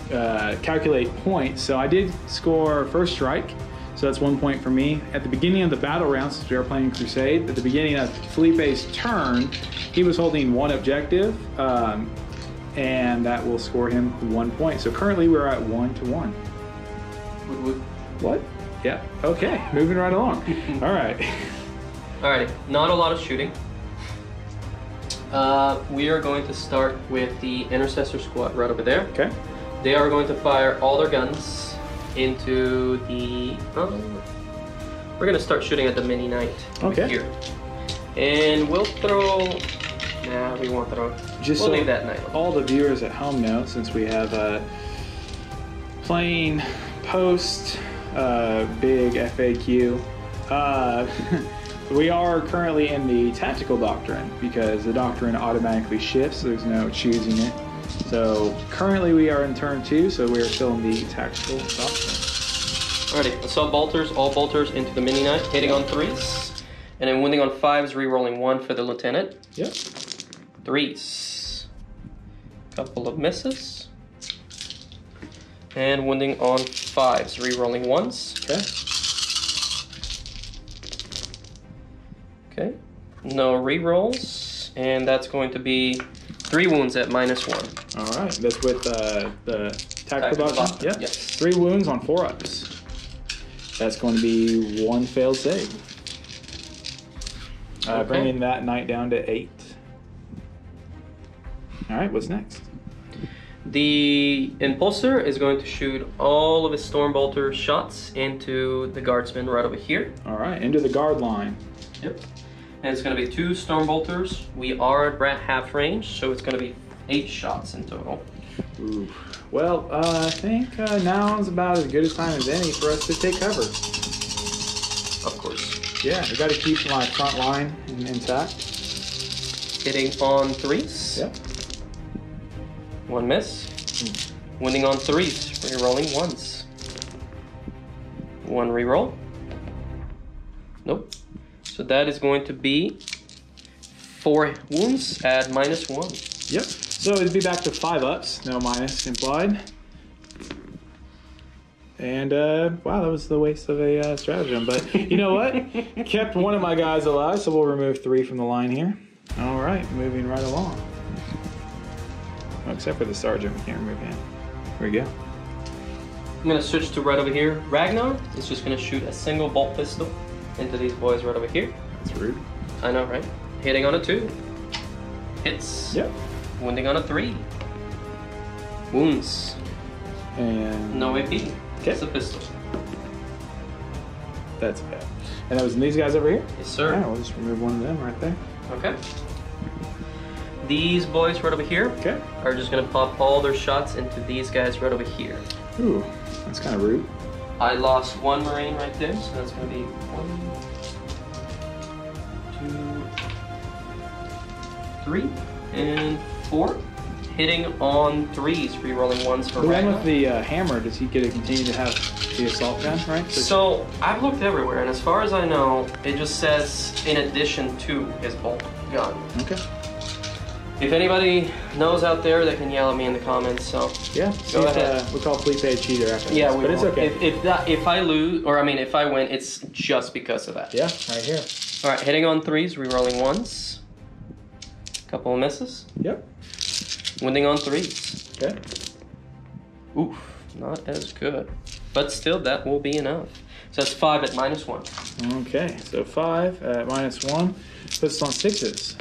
calculate points. So I did score first strike, so that's 1 point for me. At the beginning of the battle round, since we are playing Crusade, at the beginning of Felipe's turn, he was holding 1 objective, and that will score him 1 point. So currently we're at 1-1. Woot woot. What? Yeah. Okay. Moving right along. All right. Alrighty, not a lot of shooting. We are going to start with the Intercessor Squad right over there. Okay. They are going to fire all their guns into the... we're going to start shooting at the Mini Knight over here. And we'll throw... Nah, we won't throw. Just we'll so leave that Knight. all the viewers at home know, since we have plain post big FAQ, we are currently in the tactical doctrine because the doctrine automatically shifts, so there's no choosing it. So currently we are in turn 2, so we are still in the tactical doctrine. Alrighty, assault bolters, all bolters into the Mini Knight, hitting on 3s. And then wounding on 5s, re-rolling 1 for the lieutenant. Yep. 3s. Couple of misses. And wounding on 5s, re-rolling 1s. Okay. Okay. No re-rolls. And that's going to be 3 wounds at -1. Alright, that's with the tactical doctrine? Yep. Yes. 3 wounds on 4 ups. That's going to be 1 failed save. Okay. Bringing that knight down to 8. Alright, what's next? The Impulsor is going to shoot all of his Stormbolter shots into the Guardsman right over here. Alright, into the guard line. Yep. And it's going to be 2 Stormbolters. We are at half range, so it's going to be 8 shots in total. Ooh. Well, I think now is about as good a time as any for us to take cover. Of course. Yeah, we got to keep my front line intact. Hitting on 3s. Yep. 1 miss. Wounding on 3s. Re-rolling 1s. 1 re-roll. Nope. So that is going to be 4 wounds at -1. Yep. So it'd be back to 5 ups, no minus implied. And wow, that was the waste of a stratagem. But you know what? Kept one of my guys alive, so we'll remove 3 from the line here. All right, moving right along. Well, except for the sergeant, we can't remove him. Here we go. I'm going to switch to right over here. Ragnar is just going to shoot a single bolt pistol into these boys right over here. That's rude. I know, right? Hitting on a 2. Hits. Yep. Wounding on a 3. Wounds. And No AP. Okay. It's a pistol. That's bad. And that was these guys over here? Yes, sir. Yeah, we'll just remove one of them right there. Okay. These boys right over here Okay. are just going to pop all their shots into these guys right over here. Ooh, that's kind of rude. I lost 1 Marine right there, so that's going to be 1, 2, 3, and 4. Hitting on 3s, re-rolling 1s for The one Ragnar. with the hammer, does he get to continue to have the assault gun, right? So I've looked everywhere, and as far as I know, it just says in addition to his bolt gun. Okay. If anybody knows out there, they can yell at me in the comments. So Yeah. Go ahead. We'll call Felipe a cheater after yeah, this, we but it's will. okay. If I lose, or I mean, if I win, it's just because of that. Yeah, right here. All right, hitting on 3s, re-rolling 1s. Couple of misses. Yep. Wounding on 3s. Okay. Oof, not as good, but still, that will be enough. So that's 5 at -1. Okay, so 5 at -1 puts us on 6s.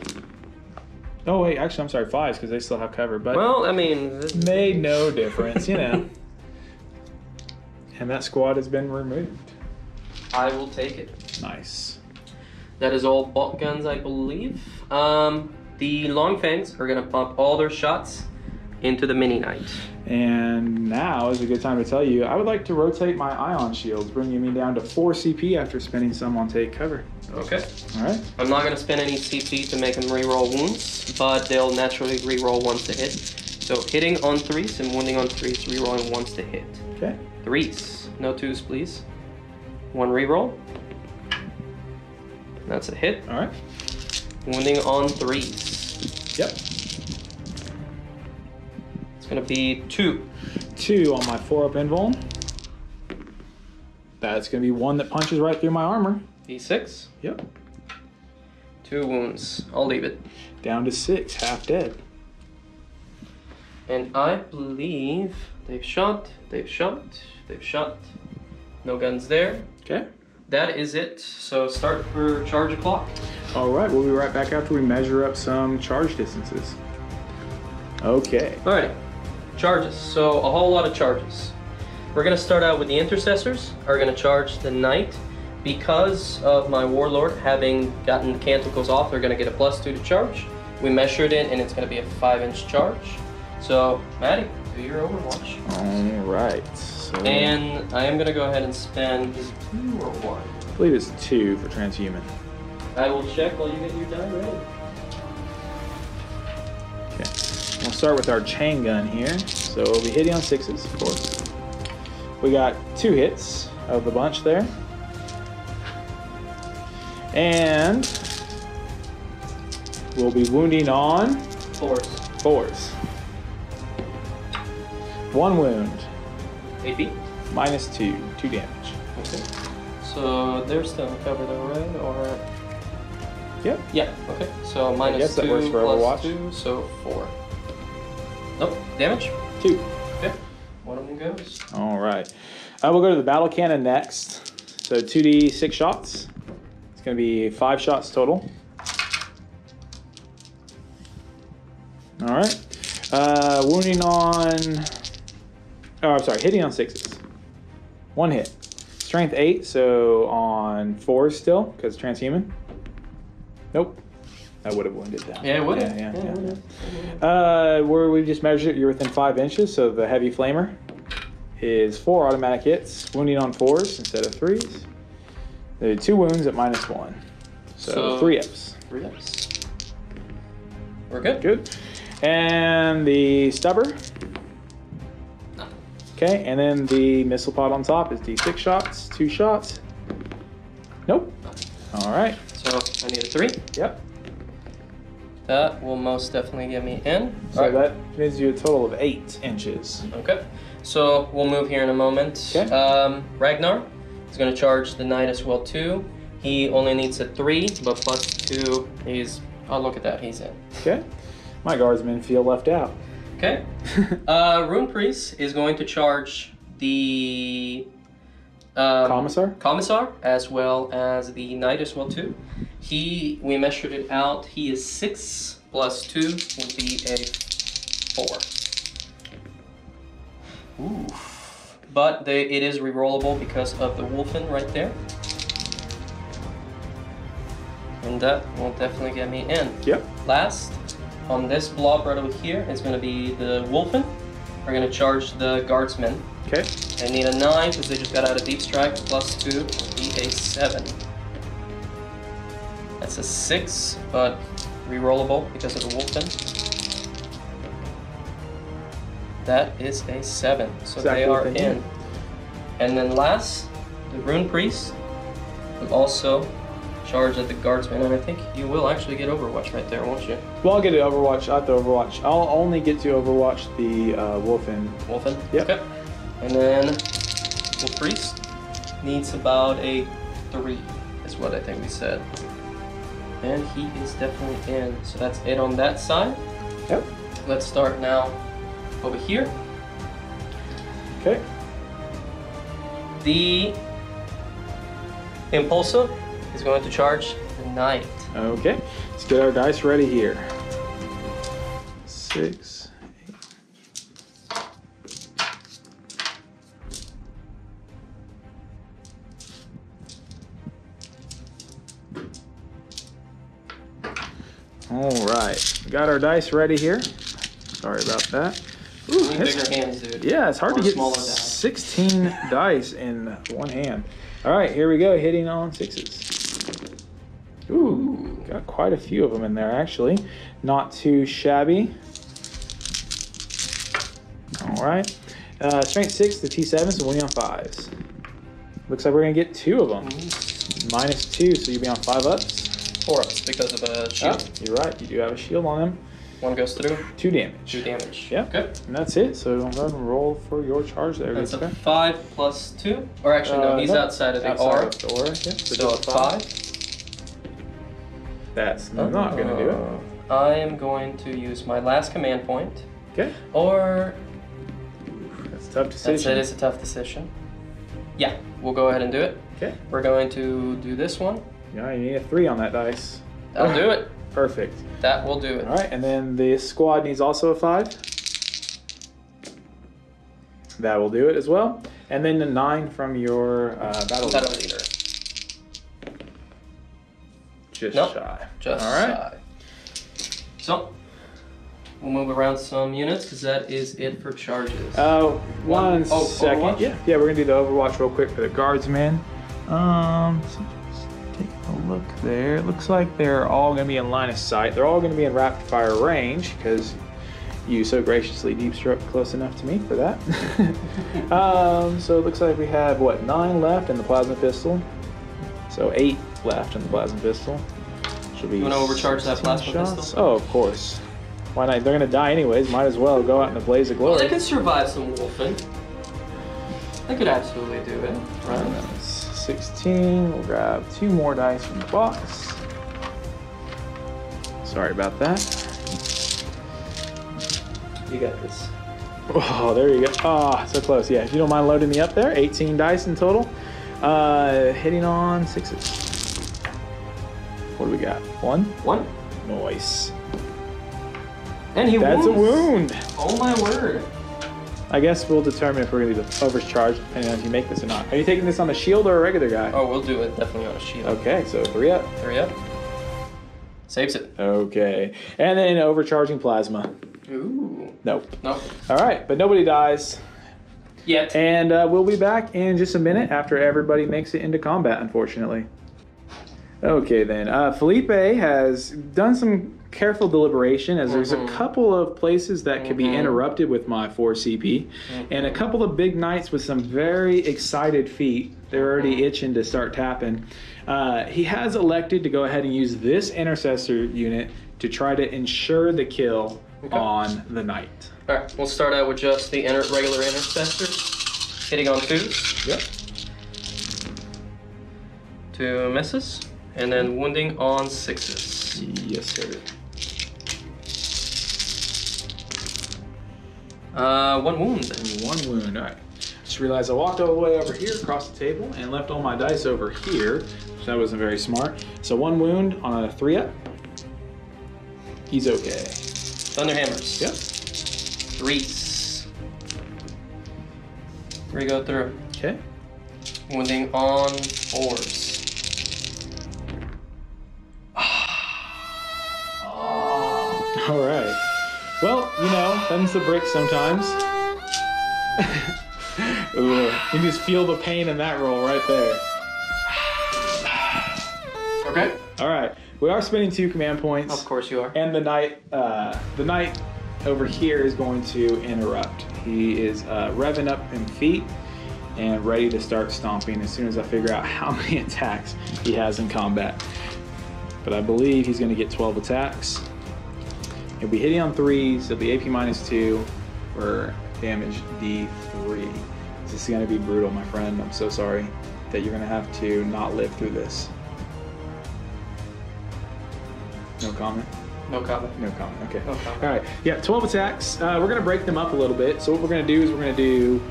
Oh wait, actually I'm sorry, 5s because they still have cover, but Well, I mean, made no difference, you know. And that squad has been removed. I will take it. Nice. That is all bolt guns, I believe. The Long Fangs are going to pump all their shots into the Mini Knight. And now is a good time to tell you, I would like to rotate my ion shields, bringing me down to 4 CP after spending some on take cover. Okay. All right. I'm not going to spend any CP to make them re-roll wounds, but they'll naturally re-roll 1s to hit. So hitting on 3s and wounding on 3s, re-rolling 1s to hit. Okay. 3s, no 2s please. 1 re-roll. That's a hit. All right. Wounding on 3s. Yep. It's going to be 2. 2 on my 4-up invuln. That's going to be 1 that punches right through my armor. D6. Yep. 2 wounds. I'll leave it. Down to 6, half dead. And I believe they've shot. No guns there. Okay. That is it. So start for charge o'clock. All right, we'll be right back after we measure up some charge distances. Okay. Alrighty, charges. So a whole lot of charges. We're gonna start out with the intercessors. Are gonna charge the knight. Because of my warlord having gotten the canticles off, they're gonna get a +2 to charge. We measured it, and it's gonna be a 5-inch charge. So, Maddie, do your Overwatch. All right. So And I am gonna go ahead and spend 2 or 1. I believe it's 2 for transhuman. I will check while you get your die ready. Okay. We'll start with our chain gun here. So we'll be hitting on 6s, of course. We got 2 hits of the bunch there. And we'll be wounding on 4s. 1 wound. AP? -2, 2 damage. Okay. So they're still in cover though, right? Or Yep. yeah, okay. So guess that -2 works for Overwatch. +2, so 4. Nope, damage? 2. Okay. One of them goes. All right. We'll go to the battle cannon next. So 2d6 shots. It's going to be 5 shots total. All right. Wounding on... Oh, I'm sorry. Hitting on 6s. 1 hit. Strength 8, so on 4s still, because transhuman. Nope. That would have wounded them. Yeah, it would have. Yeah. Where we just measured it, you're within 5 inches, so the heavy flamer is 4 automatic hits, wounding on 4s instead of 3s. The 2 wounds at -1. So 3 Fs. 3 Fs. We're good? Good. And the stubber. Okay, and then the missile pod on top is d6 shots, 2 shots. Nope. All right. So I need a 3. Yep. That will most definitely get me in. So that gives you a total of 8 inches. Okay. So we'll move here in a moment. Okay. Ragnar is going to charge the knight as well too. He only needs a 3, but +2, he's... Oh, look at that, he's in. Okay. My guardsmen feel left out. Okay. Rune Priest is going to charge the Commissar as well as the knight as well too. We measured it out. He is 6 +2 would be a 4. Ooh. But it is rerollable because of the Wolfen right there. And that will definitely get me in. Yep. Last, on this blob right over here is going to be the Wolfen. We're going to charge the Guardsmen. Okay. They need a 9 because they just got out of Deep Strike. +2 will be a 7. That's a 6, but rerollable because of the Wolfen. That is a 7, so Exactly they are what they in. need. And then last, the Rune Priest will also charge at the Guardsman, and I think you will actually get Overwatch right there, won't you? Well, I'll get it Overwatch. I'll have to Overwatch. I'll only get to Overwatch the Wolfen. Wolfen? Yep. Okay. And then the Priest needs about a 3, is what I think we said. And he is definitely in. So that's it on that side. Yep. Let's start now over here. Okay. The Impulso is going to charge the knight. Okay. Let's get our dice ready here. 6, 8. All right. We got our dice ready here. Sorry about that. Ooh, bigger hands, dude. Yeah, it's hard to get smaller dice. 16 dice in one hand. All right, here we go, hitting on 6s. Ooh, got quite a few of them in there, actually. Not too shabby. All right. Strength 6 to T7, so winning on 5s. Looks like we're going to get 2 of them. -2, so you'll be on 5 ups. 4 ups because of a shield. Oh, you're right, you do have a shield on them. 1 goes through. 2 damage. 2 damage. Yeah. Okay. And that's it. So go ahead and roll for your charge there. That's a okay? 5 + 2. Or actually, no, he's No, outside of the outside aura. of the aura, yeah. So a 5. That's not going to do it. I am going to use my last command point. Okay. Or... That's a tough decision. It is a tough decision. Yeah, we'll go ahead and do it. Okay. We're going to do this one. Yeah, you need a 3 on that dice. That'll do it. Perfect. That will do it. All right, and then the squad needs also a 5. That will do it as well. And then the 9 from your battle leader. Just nope, shy. Just all right. shy. So, we'll move around some units because that is it for charges. One second. Overwatch? Yeah, we're gonna do the Overwatch real quick for the guardsmen. So just take a look there. It looks like they're all gonna be in line of sight. They're all gonna be in rapid fire range because you so graciously deep struck close enough to me for that. So it looks like we have, what, 9 left in the plasma pistol. So 8 left in the plasma pistol. Should be. You want to overcharge that plasma pistol? Oh, of course. Why not? They're gonna die anyways. Might as well go out in a blaze of glory. Well, they could survive some wolfing. They could absolutely do it. Right. That's 16. We'll grab 2 more dice from the box. Sorry about that. You got this. Oh, there you go. Oh, so close. Yeah, if you don't mind loading me up there. 18 dice in total. Hitting on 6s. What do we got? 1? 1. Nice. And he That's wounds. a wound. Oh my word. I guess we'll determine if we're going to do the overcharge depending on if you make this or not. Are you taking this on the shield or a regular guy? Oh, we'll do it definitely on a shield. Okay, so 3 up. 3 up. Saves it. Okay. And then overcharging plasma. Ooh. Nope. Nope. All right, but nobody dies. Yet. And we'll be back in just a minute after everybody makes it into combat, unfortunately. Okay, then. Felipe has done some careful deliberation as there's a couple of places that could be interrupted with my 4 CP and a couple of big knights with some very excited feet. They're already itching to start tapping. He has elected to go ahead and use this intercessor unit to try to ensure the kill on the knight. All right, we'll start out with just the regular intercessors, hitting on 2s. Yep. 2 misses, and then wounding on 6s. Yes, sir. 1 wound. 1 wound. All right. Just realized I walked all the way over here across the table and left all my dice over here. So that wasn't very smart. So 1 wound on a 3 up. He's okay. Thunderhammers. Yep. 3s. 3 go through. Okay. Wounding on 4s. All right. Well, you know, them's the bricks sometimes. Ooh, you just feel the pain in that roll right there. Okay. All right. We are spending 2 command points. Of course you are. And the knight over here is going to interrupt. He is revving up in feet and ready to start stomping as soon as I figure out how many attacks he has in combat. But I believe he's going to get 12 attacks. He'll be hitting on 3s. He'll be AP -2 for damage D3. This is going to be brutal, my friend. I'm so sorry that you're going to have to not live through this. No comment? No comment. No comment, okay. No comment. All right, yeah, 12 attacks. We're gonna break them up a little bit. So what we're gonna do is we're gonna do,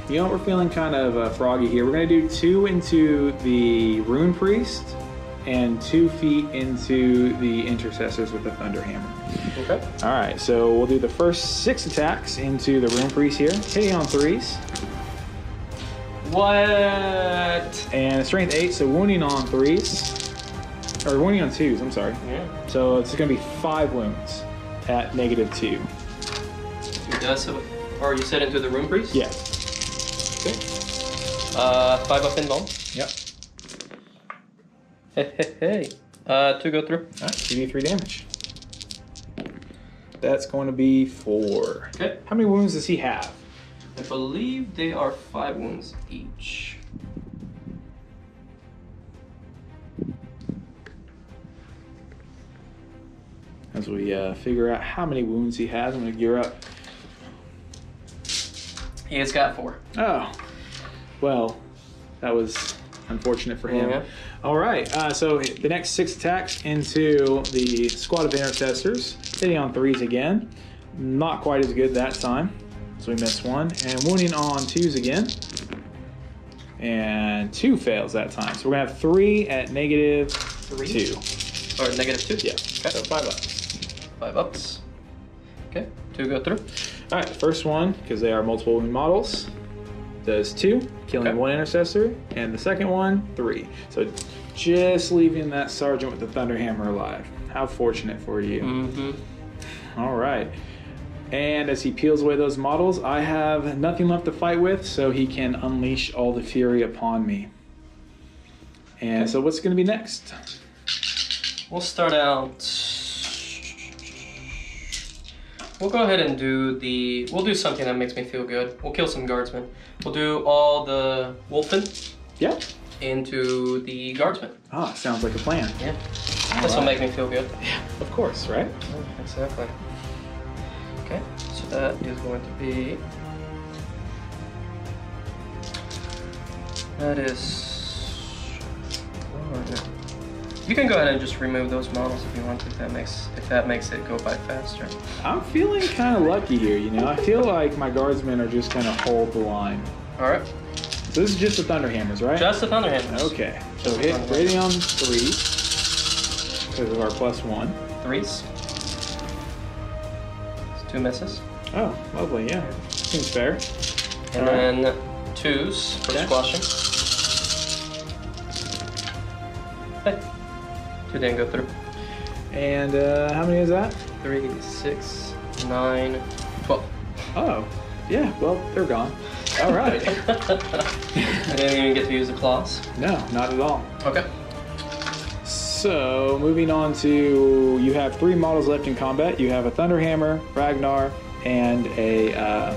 you know what, we're feeling kind of froggy here. We're gonna do 2 into the Rune Priest and 2 feet into the Intercessors with the Thunder Hammer. Okay. All right, so we'll do the first 6 attacks into the Rune Priest here, hitting on 3s. What? And a Strength 8, so wounding on 3s. Or wounding on 2s, I'm sorry. Yeah. So it's going to be 5 wounds at -2. He does have or you said into the Rune Priest? Yeah. Okay. 5 up in bone. Yep. Hey. 2 go through. All right, 2d3 damage. That's going to be 4. Okay. How many wounds does he have? I believe they are 5 wounds each. As we figure out how many wounds he has, I'm going to gear up. He has got 4. Oh, well, that was unfortunate for him. Yeah. All right, so the next 6 attacks into the squad of intercessors, hitting on 3s again. Not quite as good that time, so we missed 1. And wounding on 2s again. And 2 fails that time. So we're going to have 3 at negative 2. Or negative 2? Yeah. Okay. So 5 ups. 5 ups. Okay, 2 go through. All right, the first one, because they are multiple wound models, does 2, killing 1 intercessor, and the second one, 3. So just leaving that sergeant with the Thunderhammer alive. How fortunate for you. Mm-hmm. All right. And as he peels away those models, I have nothing left to fight with, so he can unleash all the fury upon me. And so what's going to be next? We'll start out... We'll go ahead and we'll do something that makes me feel good. We'll kill some guardsmen. We'll do all the wolfen into the guardsmen. Ah, sounds like a plan. Yeah. This will make me feel good. Yeah, of course, right? Yeah, exactly. Okay, so that is going to be... That is... You can go ahead and just remove those models if you want to, if that makes it go by faster. I'm feeling kind of lucky here, you know? I feel like my guardsmen are just going to hold the line. Alright. So this is just the Thunderhammers, right? Just the Thunderhammers. Okay. So hit Radion 3 because of our +1. 3s. It's 2 misses. Oh, lovely, yeah. Seems fair. And then 2s for squashing. Hey. 2 didn't go through. And how many is that? 3, 6, 9, 12. Oh, yeah, well, they're gone. All right. I didn't even get to use the claws. No, not at all. Okay. So, moving on to, you have 3 models left in combat. You have a Thunderhammer, Ragnar, and a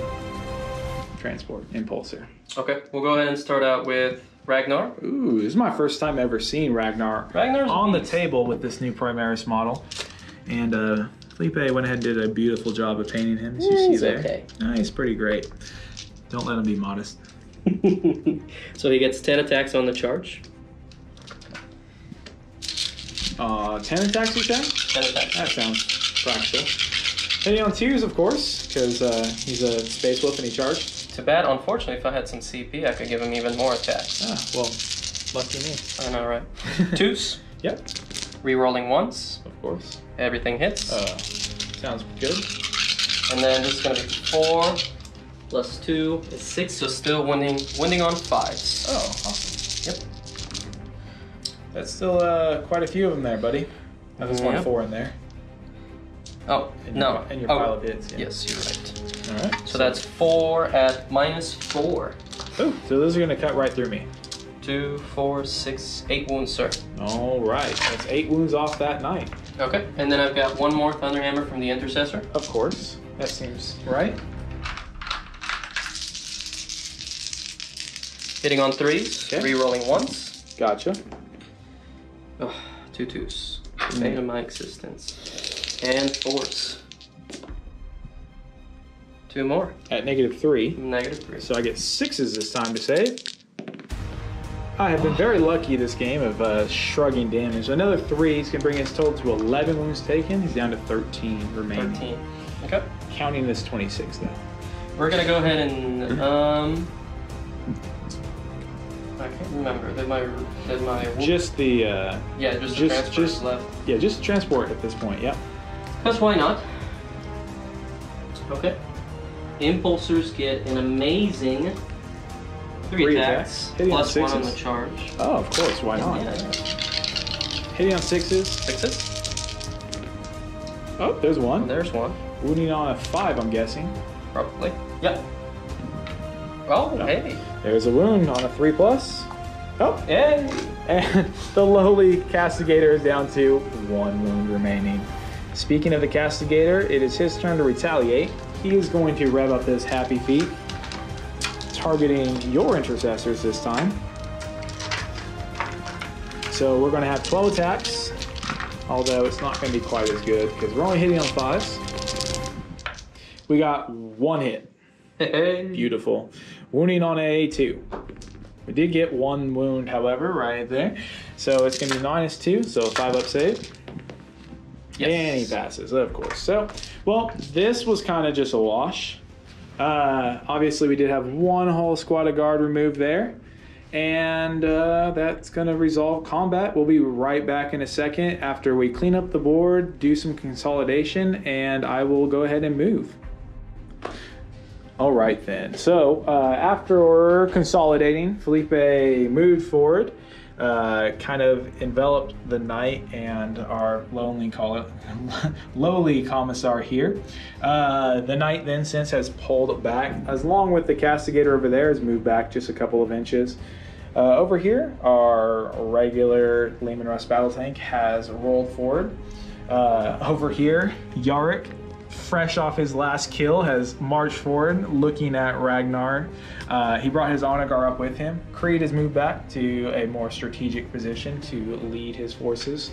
Transport Impulsor. Okay, we'll go ahead and start out with Ragnar. Ooh, this is my first time ever seeing Ragnar on the table with this new Primaris model. And Felipe went ahead and did a beautiful job of painting him, as you see there. Okay. He's pretty great. Don't let him be modest. So he gets 10 attacks on the charge. 10 attacks, you say? 10 attacks. That sounds practical. Hitting on 2s, of course, because he's a Space Wolf and he charged. Too bad, unfortunately, if I had some CP, I could give him even more attacks. Ah, well, lucky me. I know, right? 2s. Yep. Rerolling once. Of course. Everything hits. Sounds good. And then this is going to be 4 plus 2 is 6, so still winning on 5s. Oh, awesome. Yep. That's still quite a few of them there, buddy. I just want 4 in there. Oh, in no. Your, in your pile of hits. Yeah. Yes, you're right. All right. So that's 4 at -4. Oh, so those are going to cut right through me. 2, 4, 6, 8 wounds, sir. All right. That's 8 wounds off that night. Okay, and then I've got 1 more Thunderhammer from the Intercessor. Of course. That seems right. Hitting on 3s, re-rolling once. Gotcha. Oh, 2 2s. Bane of my existence. And 4s. 2 more. At -3. -3. So I get 6s this time to save. I have been very lucky this game of shrugging damage. Another 3 is going to bring his total to 11 wounds taken. He's down to 13 remaining. 13. Okay. Counting this 26 though. We're going to go ahead and I can't remember. Did my just the yeah, just the transport left. Yeah, just the transport at this point. Yep. Because why not? Okay. Impulsors get an amazing 3 attacks plus 1 on the charge. Oh, of course. Why not? Yeah. Hitting on 6s. 6s. Oh, there's 1. Oh, there's 1. Wounding on a 5, I'm guessing. Probably. Yep. Oh, hey. There's a wound on a 3+. Oh, hey. And the lowly Castigator is down to 1 wound remaining. Speaking of the Castigator, it is his turn to retaliate. He is going to rev up his happy feet, targeting your intercessors this time. So we're going to have 12 attacks, although it's not going to be quite as good because we're only hitting on 5s. We got 1 hit. Hey. Beautiful. Wounding on a 2. We did get 1 wound, however, right there. So it's going to be -2, so a 5-up save. Yes. And he passes, of course. So, well, this was kind of just a wash. Obviously, we did have 1 whole squad of guard removed there. And that's going to resolve combat. We'll be right back in a second after we clean up the board, do some consolidation, and I will go ahead and move. All right then. So after consolidating, Felipe moved forward, kind of enveloped the knight and our lowly commissar here. The knight then since has pulled back, as long with the castigator over there has moved back just a couple of inches. Over here, our regular Lehman Russ battle tank has rolled forward. Over here, Yarick, fresh off his last kill, has marched forward looking at Ragnar. He brought his Onagar up with him. Creed has moved back to a more strategic position to lead his forces.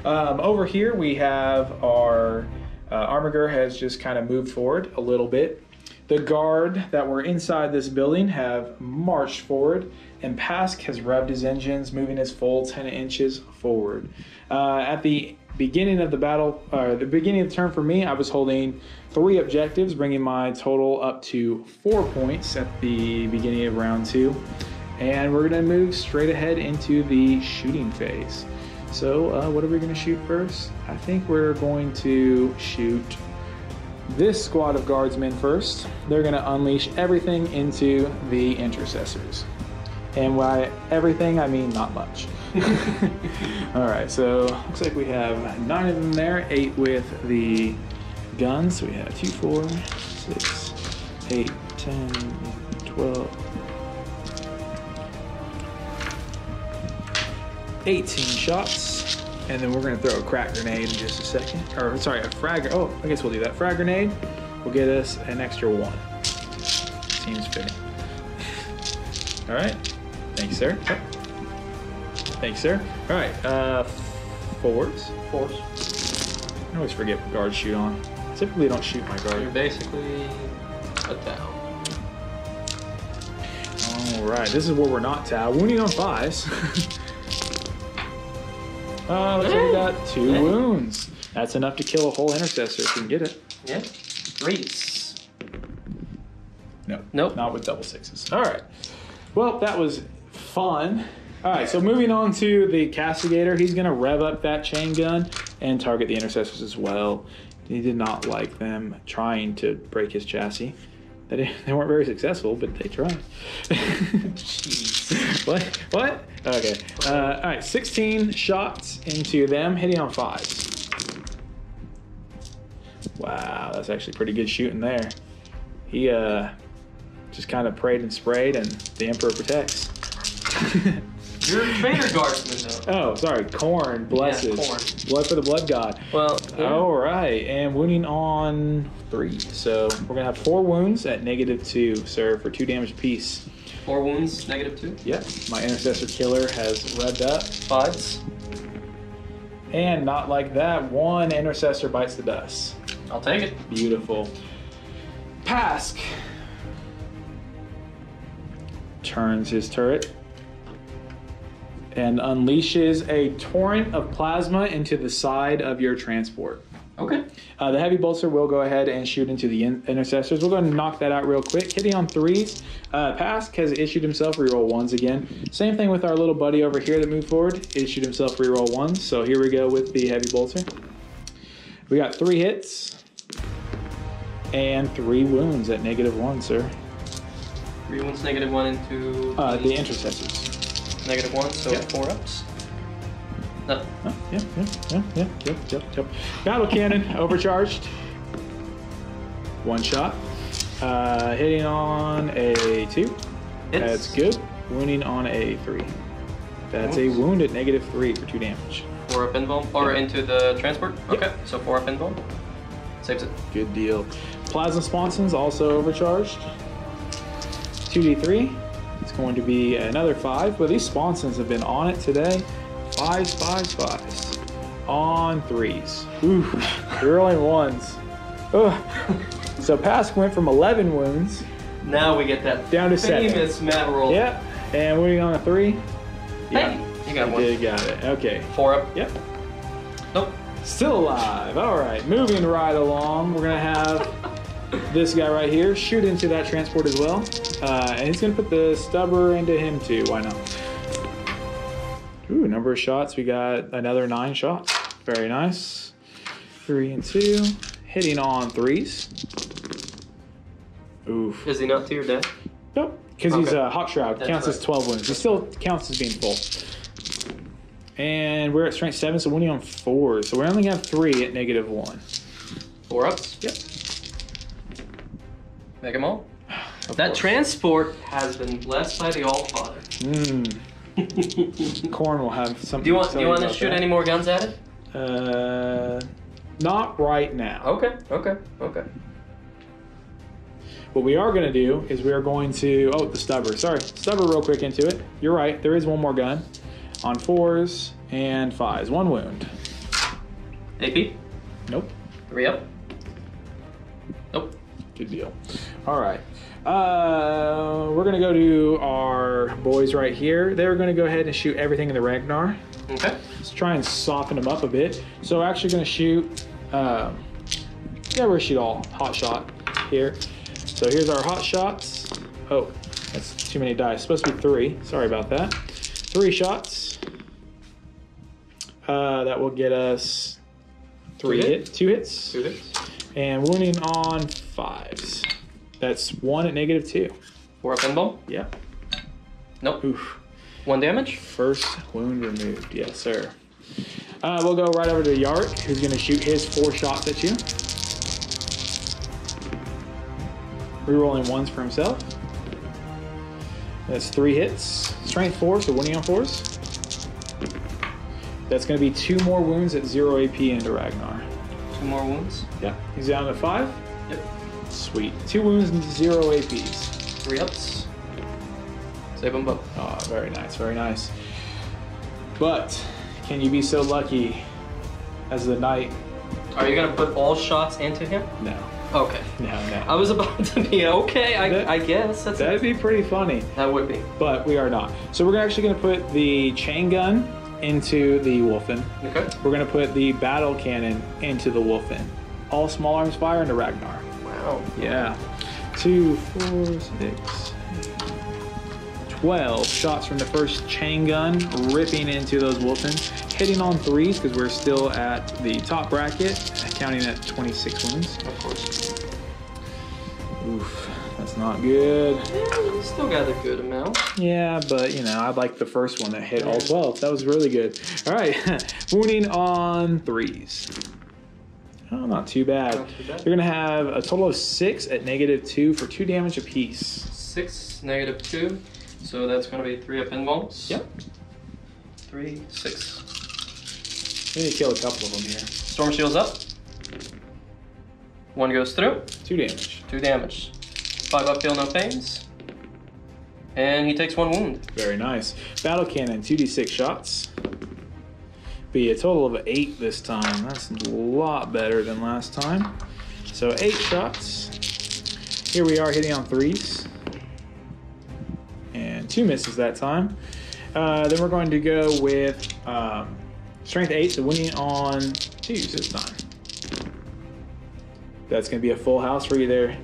Over here we have our Armiger has just kind of moved forward a little bit. The guard that were inside this building have marched forward, and Pask has revved his engines, moving his full 10 inches forward. At the beginning of the battle, the beginning of the turn for me, I was holding 3 objectives, bringing my total up to 4 points at the beginning of round 2. And we're going to move straight ahead into the shooting phase. So what are we going to shoot first? I think we're going to shoot this squad of guardsmen first. They're going to unleash everything into the intercessors. And by everything, I mean not much. All right, so looks like we have 9 of them there, 8 with the guns. So we have 2, 4, 6, 8, 10, 12, 18 shots. And then we're going to throw a crack grenade in just a second. Or, sorry, a frag. Oh, I guess we'll do that. Frag grenade will get us an extra 1. Seems fitting. All right. Thank you, sir. Oh. Thank you, sir. All right. Fours. I always forget what guards shoot on. Typically, don't shoot my guard. You're basically a Tau. All right. This is where we're not Tau. Wounding on 5s. Looks like we got 2 wounds. That's enough to kill a whole intercessor if we can get it. Yeah. Reese. No. Nope. Not with double 6s. All right. Well, that was fun. All right, so moving on to the castigator. He's going to rev up that chain gun and target the intercessors as well. He did not like them trying to break his chassis. They weren't very successful, but they tried. Jeez. What? Okay. All right, 16 shots into them, hitting on 5s. Wow, that's actually pretty good shooting there. He just kind of prayed and sprayed, and the Emperor protects. You're a Traitor Guardsman, though. Oh, sorry. Corn. Blesses. Yeah, corn. Blood for the blood god. Well, yeah. All right. And wounding on 3. So we're going to have 4 wounds at -2, sir, for 2 damage apiece. 4 wounds, -2. Yep. My intercessor killer has revved up. 5s. And not like that. 1 intercessor bites the dust. I'll take it. Beautiful. Pask turns his turret and unleashes a torrent of plasma into the side of your transport. Okay. The heavy bolster will go ahead and shoot into the intercessors. We're going to knock that out real quick. Hitting on 3s. Pask has issued himself reroll 1s again. Same thing with our little buddy over here that moved forward. Issued himself reroll 1s. So here we go with the heavy bolster. We got 3 hits and 3 wounds at -1, sir. 3 wounds, -1 into The intercessors. -1, so Yep. 4 ups. No. Oh, yep. Battle cannon overcharged. 1 shot. Hitting on a 2. That's good. Wounding on a 3. That's a wound at -3 for 2 damage. 4 up invuln, or Yep. into the transport? Yep. Okay, so 4 up invuln. Saves it. Good deal. Plasma sponsons also overcharged. 2d3. It's going to be another 5. But these sponsons have been on it today. 5s. On 3s. Ooh, they're only 1s. Ugh. So Pask went from 11 wounds. Now we get that Down to 7. famous mat roll. Yep. And wounding on a 3. Hey, you got 1. Did got it. Okay. 4 up. Yep. Nope. Still alive. All right. Moving right along. We're going to have this guy right here, shoot into that transport as well. And he's going to put the stubber into him too. Why not? Ooh, number of shots. We got another 9 shots. Very nice. 3 and 2. Hitting on 3s. Oof. Is he not to your death? Nope. Because he's a Hot Shroud. That's counts as 12 wounds. He still counts as being full. And we're at strength 7, so winning on 4. So we only have 3 at -1. 4 ups? Yep. Make them all. That course. Transport has been blessed by the Allfather. Corn will have something. Do you want to shoot any more guns at it? Not right now. Okay. What we are going to do is we are going to... Oh, the stubber. Sorry. Stubber real quick into it. You're right. There is one more gun. On 4s and 5s. 1 wound. AP? Nope. 3 up? Nope. Good deal. All right. We're going to go to our boys right here. They're going to go ahead and shoot everything in the Ragnar. Okay. Let's try and soften them up a bit. So we're actually going to shoot... yeah, we're going to shoot all hot shot here. So here's our hot shots. Oh, that's too many dice. It's supposed to be 3. Sorry about that. 3 shots. That will get us 2 hits. 2 hits. And wounding on 5s. That's 1 at -2. 4 up and bomb? Yeah. Nope. Oof. 1 damage? First wound removed. Yes, sir. We'll go right over to Yark, who's going to shoot his 4 shots at you. Rerolling 1s for himself. That's 3 hits. Strength 4, so winning on 4s. That's going to be 2 more wounds at 0 AP into Ragnar. 2 more wounds? Yeah. He's down to 5? Yep. Sweet. 2 wounds and 0 APs. 3 ups. Save them both. Oh, very nice, very nice. But can you be so lucky as the knight? Are you going to put all shots into him? No. Okay. No. I was about to be okay, I guess. That'd be pretty funny. That would be. But we are not. So we're actually going to put the chain gun into the Wolfen. Okay. We're going to put the battle cannon into the Wolfen. All small arms fire into Ragnar. Wow. Yeah. 2, 4, 6, 12 shots from the first chain gun, ripping into those Wolfens, hitting on 3s because we're still at the top bracket, counting at 26 wounds. Of course. Oof, that's not good. Yeah, you still got a good amount. Yeah, but you know, I'd like the first one that hit all 12. That was really good. All right, wounding on 3s. Oh, not too bad. Not too bad. You're gonna have a total of 6 at -2 for 2 damage apiece. 6, -2. So that's going to be 3 up in bombs. Yep. 3, 6. We need to kill a couple of them here. Storm shields up. 1 goes through. 2 damage. 2 damage. 5 up, feel no pains. And he takes 1 wound. Very nice. Battle cannon, 2d6 shots. Be a total of 8 this time. That's a lot better than last time. So 8 shots. Here we are hitting on 3s. And 2 misses that time. Then we're going to go with strength 8, so winning on 2s this time. That's going to be a full house for you there.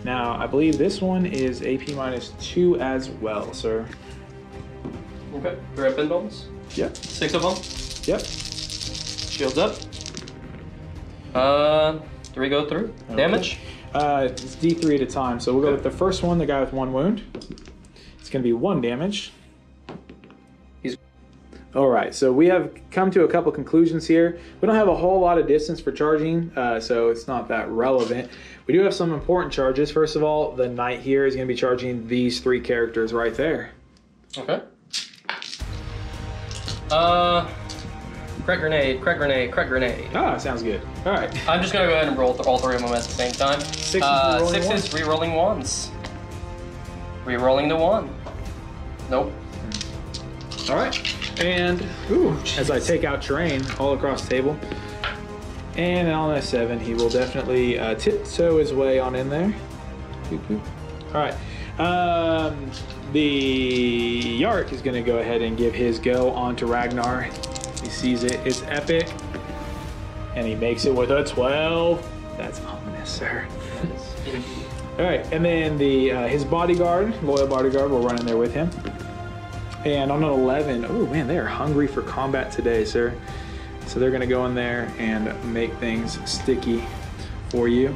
Now, I believe this one is AP -2 as well, sir. Okay. 3 up in bombs. Yep. 6 of them. Yep. Shields up. 3 go through. Okay. Damage. It's D3 at a time, so we'll go with the first one, the guy with 1 wound. It's going to be 1 damage. All right, so we have come to a couple conclusions here. We don't have a whole lot of distance for charging, so it's not that relevant. We do have some important charges. First of all, the knight here is going to be charging these 3 characters right there. Okay. Crack grenade, crack grenade, crack grenade. Ah, sounds good. All right. I'm just going to go ahead and roll all 3 of them at the same time. 6 is re-rolling 1s. Re-rolling the 1. Nope. All right. And as I take out terrain all across the table, and on a 7, he will definitely tiptoe his way on in there. All right. The Yark is going to go ahead and give his go onto Ragnar. He sees it. It's epic. And he makes it with a 12. That's ominous, sir. Indeed. All right, and then the his bodyguard, loyal bodyguard, will run in there with him. And on an 11, oh man, they are hungry for combat today, sir. So they're gonna go in there and make things sticky for you.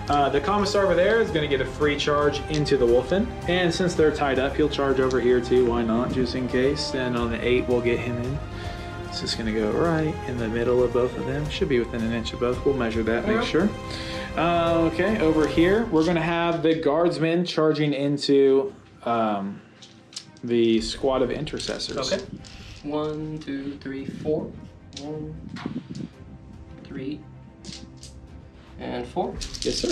The commissar over there is gonna get a free charge into the Wolfen. And since they're tied up, he'll charge over here too, why not, just in case. And on the 8, we'll get him in. It's just gonna go right in the middle of both of them. Should be within an inch of both. We'll measure that, make sure. Okay, over here, we're gonna have the guardsmen charging into the squad of intercessors. Okay. 1, 2, 3, 4. 1, 3, and 4. Yes, sir.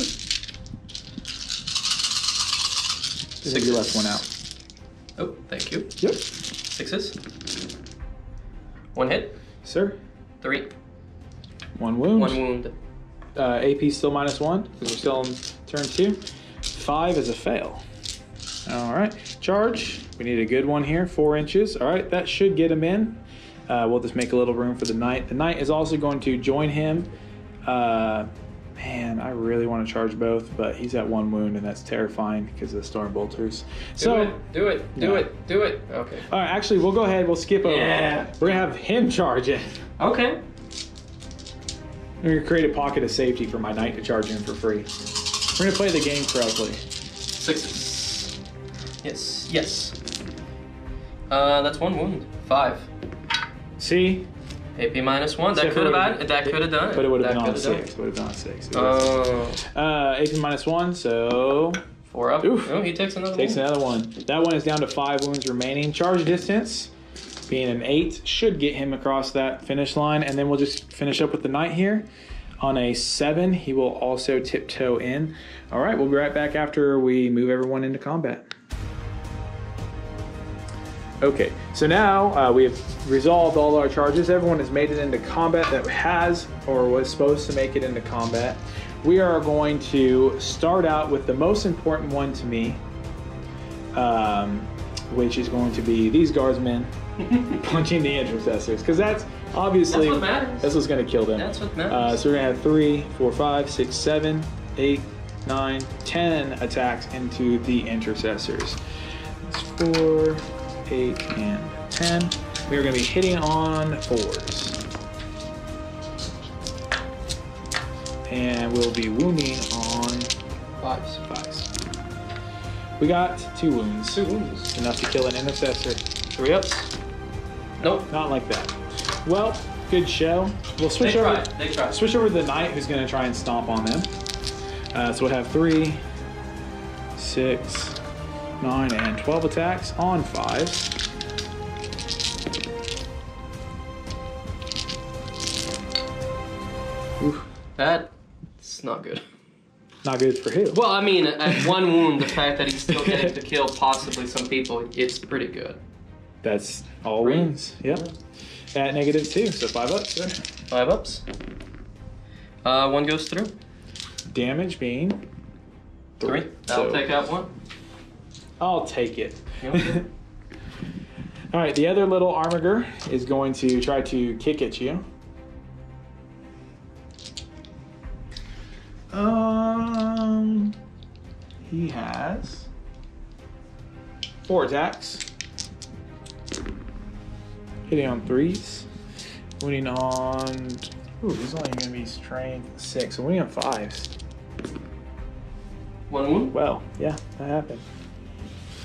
Six. You left one out. Oh, thank you. Yep. 6s. 1 hit. Sir. 3. 1 wound. 1 wound. AP still -1 because we're still on turn 2. 5 is a fail. All right. Charge. We need a good one here. 4 inches. All right. That should get him in. We'll just make a little room for the knight. The knight is also going to join him. Man, I really want to charge both, but he's at 1 wound, and that's terrifying because of the storm bolters. Do it. Okay. All right, actually, we'll go ahead. We'll skip over. Yeah. We're gonna have him charge in. Okay. I'm gonna create a pocket of safety for my knight to charge in for free. We're gonna play the game correctly. 6s. Yes. Yes. That's 1 wound. 5. See? AP -1. That could have done it. But it would have been on 6. Would have been on 6. Oh. AP -1, so 4 up. Oof. Oh, he takes another takes one. another one. That one is down to 5 wounds remaining. Charge distance, being an 8, should get him across that finish line. And then we'll just finish up with the knight here. On a 7, he will also tiptoe in. All right, we'll be right back after we move everyone into combat. Okay, so now we have resolved all our charges. Everyone has made it into combat that has or was supposed to make it into combat. We are going to start out with the most important one to me, which is going to be these guardsmen punching the intercessors, because that's obviously That's what matters. That's what's going to kill them. That's what matters. So we're going to have 3, 4, 5, 6, 7, 8, 9, 10 attacks into the intercessors. That's 4, 8, and 10. We are going to be hitting on 4s. And we'll be wounding on 5s. We got 2 wounds. 2 wounds. Enough to kill an intercessor. 3 ups. Nope. Not like that. Well, good show. We'll switch They try. Switch over to the knight, who's going to try and stomp on them. So we'll have 3, 6, 9, and 12 attacks on 5s. Oof. That's not good. Not good for who? Well, I mean, at 1 wound, the fact that he's still getting to kill possibly some people, it's pretty good. That's all Right. wounds. Yep. At -2, so 5 ups. Sir. 5 ups. 1 goes through. Damage being 3. I'll take out 1. I'll take it. Yep. All right, the other little armiger is going to try to kick at you. He has 4 attacks. Hitting on 3s. Winning on... Ooh, he's only going to be strength 6. So winning on 5s. 1 wound. Well, yeah, that happened.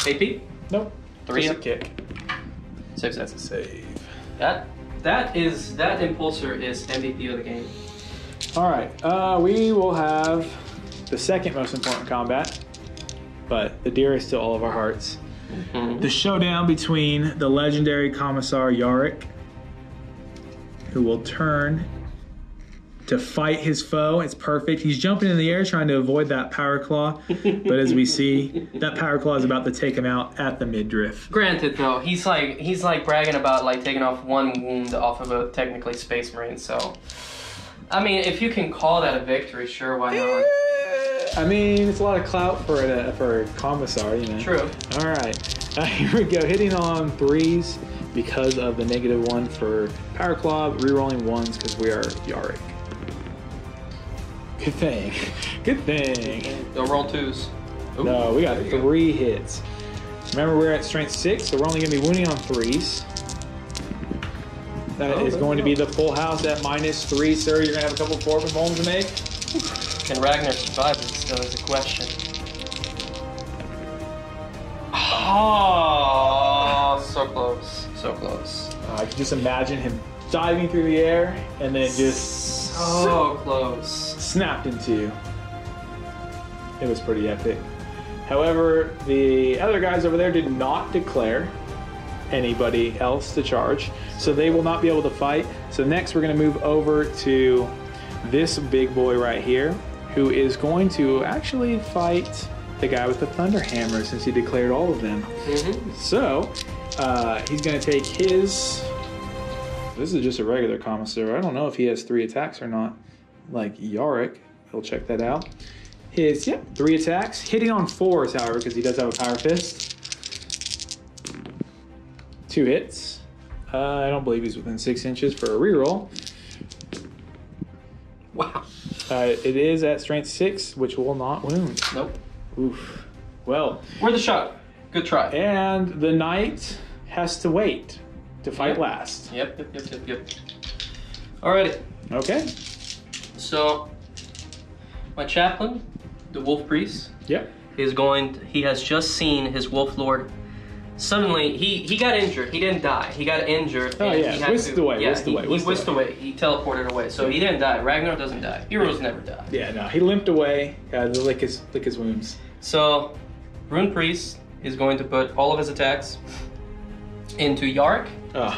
AP. Nope. 3 Just up. a kick. 6. That's a save. That impulsor is MVP of the game. All right, we will have the second most important combat, but the dearest to all of our hearts. Mm-hmm. The showdown between the legendary Commissar Yarick, who will turn to fight his foe. It's perfect. He's jumping in the air trying to avoid that power claw, but as we see, that power claw is about to take him out at the midriff. Granted, though, he's like bragging about like taking off 1 wound off of a technically Space Marine. So, I mean, if you can call that a victory, sure, why not? I mean, it's a lot of clout for a commissar, you know. True. All right, here we go. Hitting on 3s because of the -1 for power claw, rerolling 1s because we are Yarick. Good thing. Good thing. Don't roll 2s. Ooh, No, we got 3 hits. Remember, we're at strength 6, so we're only going to be wounding on 3s. That is going to be the full house at -3, sir. You're going to have a couple forward rolls to make. Can Ragnar survive this? Still is a question. Oh, so close. So close. I can just imagine him diving through the air and then just so close. snapped in 2. It was pretty epic. However, the other guys over there did not declare anybody else to charge, so they will not be able to fight. So next we're going to move over to this big boy right here, who is going to actually fight the guy with the thunder hammer since he declared all of them. So he's going to take his... This is just a regular commissar. I don't know if he has 3 attacks or not, like Yarick. We'll check that out. His, 3 attacks. Hitting on 4s, however, because he does have a power fist. 2 hits. I don't believe he's within 6 inches for a reroll. Wow. It is at strength 6, which will not wound. Nope. Oof. Well. Worth a shot. Good try. And the knight has to wait to fight last. Yep. Alrighty. Okay. So, my chaplain, the wolf priest, Yep. he has just seen his wolf lord. Suddenly, he got injured. He didn't die. He got injured. Oh, and yeah. He had Whisked to, away. Yeah, Whisked he away. whisked away. He teleported away. So he didn't die. Ragnar doesn't die. Heroes never die. Yeah, no. He limped away to lick his wounds. So, Rune Priest is going to put all of his attacks into Yark. Oh,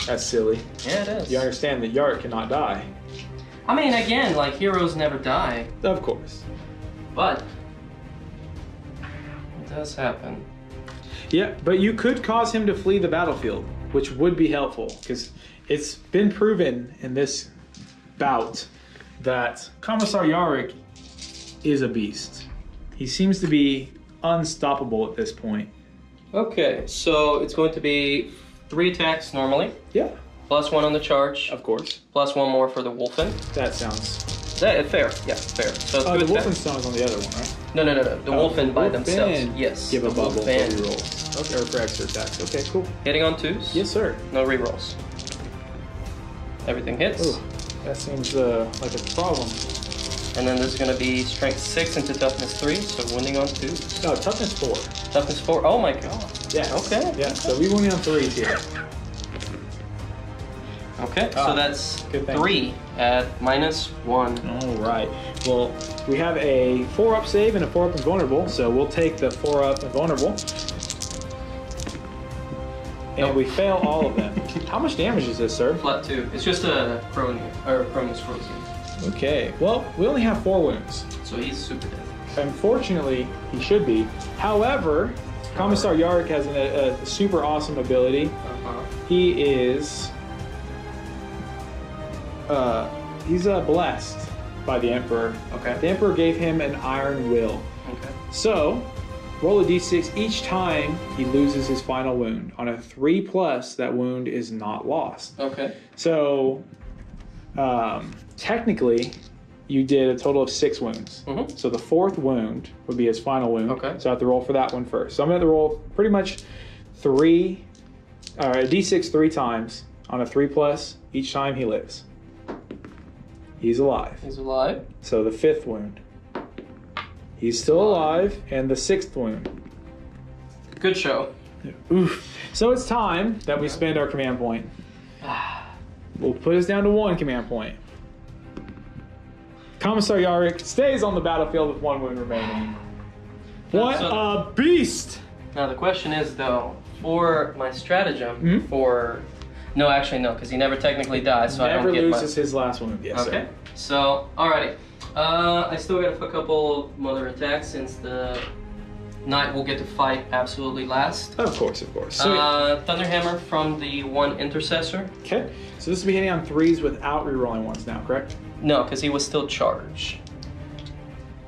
that's silly. Yeah, it is. You understand that Yart cannot die. I mean, again, like, heroes never die. Of course. But it does happen. Yeah, but you could cause him to flee the battlefield, which would be helpful, because it's been proven in this bout that Commissar Yarick is a beast. He seems to be unstoppable at this point. Okay, so it's going to be 3 attacks normally. Yeah. Plus 1 on the charge. Of course. Plus 1 more for the Wolfen. That sounds... Fair. Yeah, fair. So the 2 Wolfen attacks. stone is on the other one, right? No. The Wolfen by themselves. Wolfen. Yes. Give a the bubble for Wolfen. rerolls. Okay, or for extra attacks. Okay, cool. Hitting on 2s. Yes, sir. No rerolls. Everything hits. Ooh, that seems like a problem. And then there's going to be strength 6 into toughness 3, so wounding on 2. No, toughness 4. Toughness 4. Oh my god. Yes. Okay. Yeah, so we wounding on 3s here. Okay, so that's good thing. 3 at -1. All right. Well, we have a 4-up save and a 4-up invulnerable, so we'll take the 4-up invulnerable. And we fail all of them. How much damage is this, sir? Flat 2. It's just a prone, or Prone's frozen. Okay. Well, we only have 4 wounds. So he's super dead. Unfortunately, he should be. However, Commissar Yarick has a super awesome ability. He is... he's blessed by the Emperor. Okay. The Emperor gave him an iron will. Okay. So, roll a d6 each time he loses his final wound. On a 3+, that wound is not lost. Okay. So, technically, you did a total of 6 wounds. So the 4th wound would be his final wound. Okay. So I have to roll for that one first. So I'm going to roll pretty much a d6 3 times on a 3+, each time he lives. He's alive. He's alive. So the 5th wound. He's still alive, and the 6th wound. Good show. Oof. So it's time that we spend our command point. We'll put us down to 1 command point. Commissar Yarick stays on the battlefield with 1 wound remaining. What a beast! Now the question is, though, for my stratagem, for... No, actually no, because he never technically dies, so I don't get loses his last wound. Yes, okay. sir. So, alrighty. I still got a couple other attacks since the knight will get to fight absolutely last. Of course. So, Thunderhammer from the 1 intercessor. okay. So this will be hitting on 3s without rerolling ones now, correct? No, because he was still charged.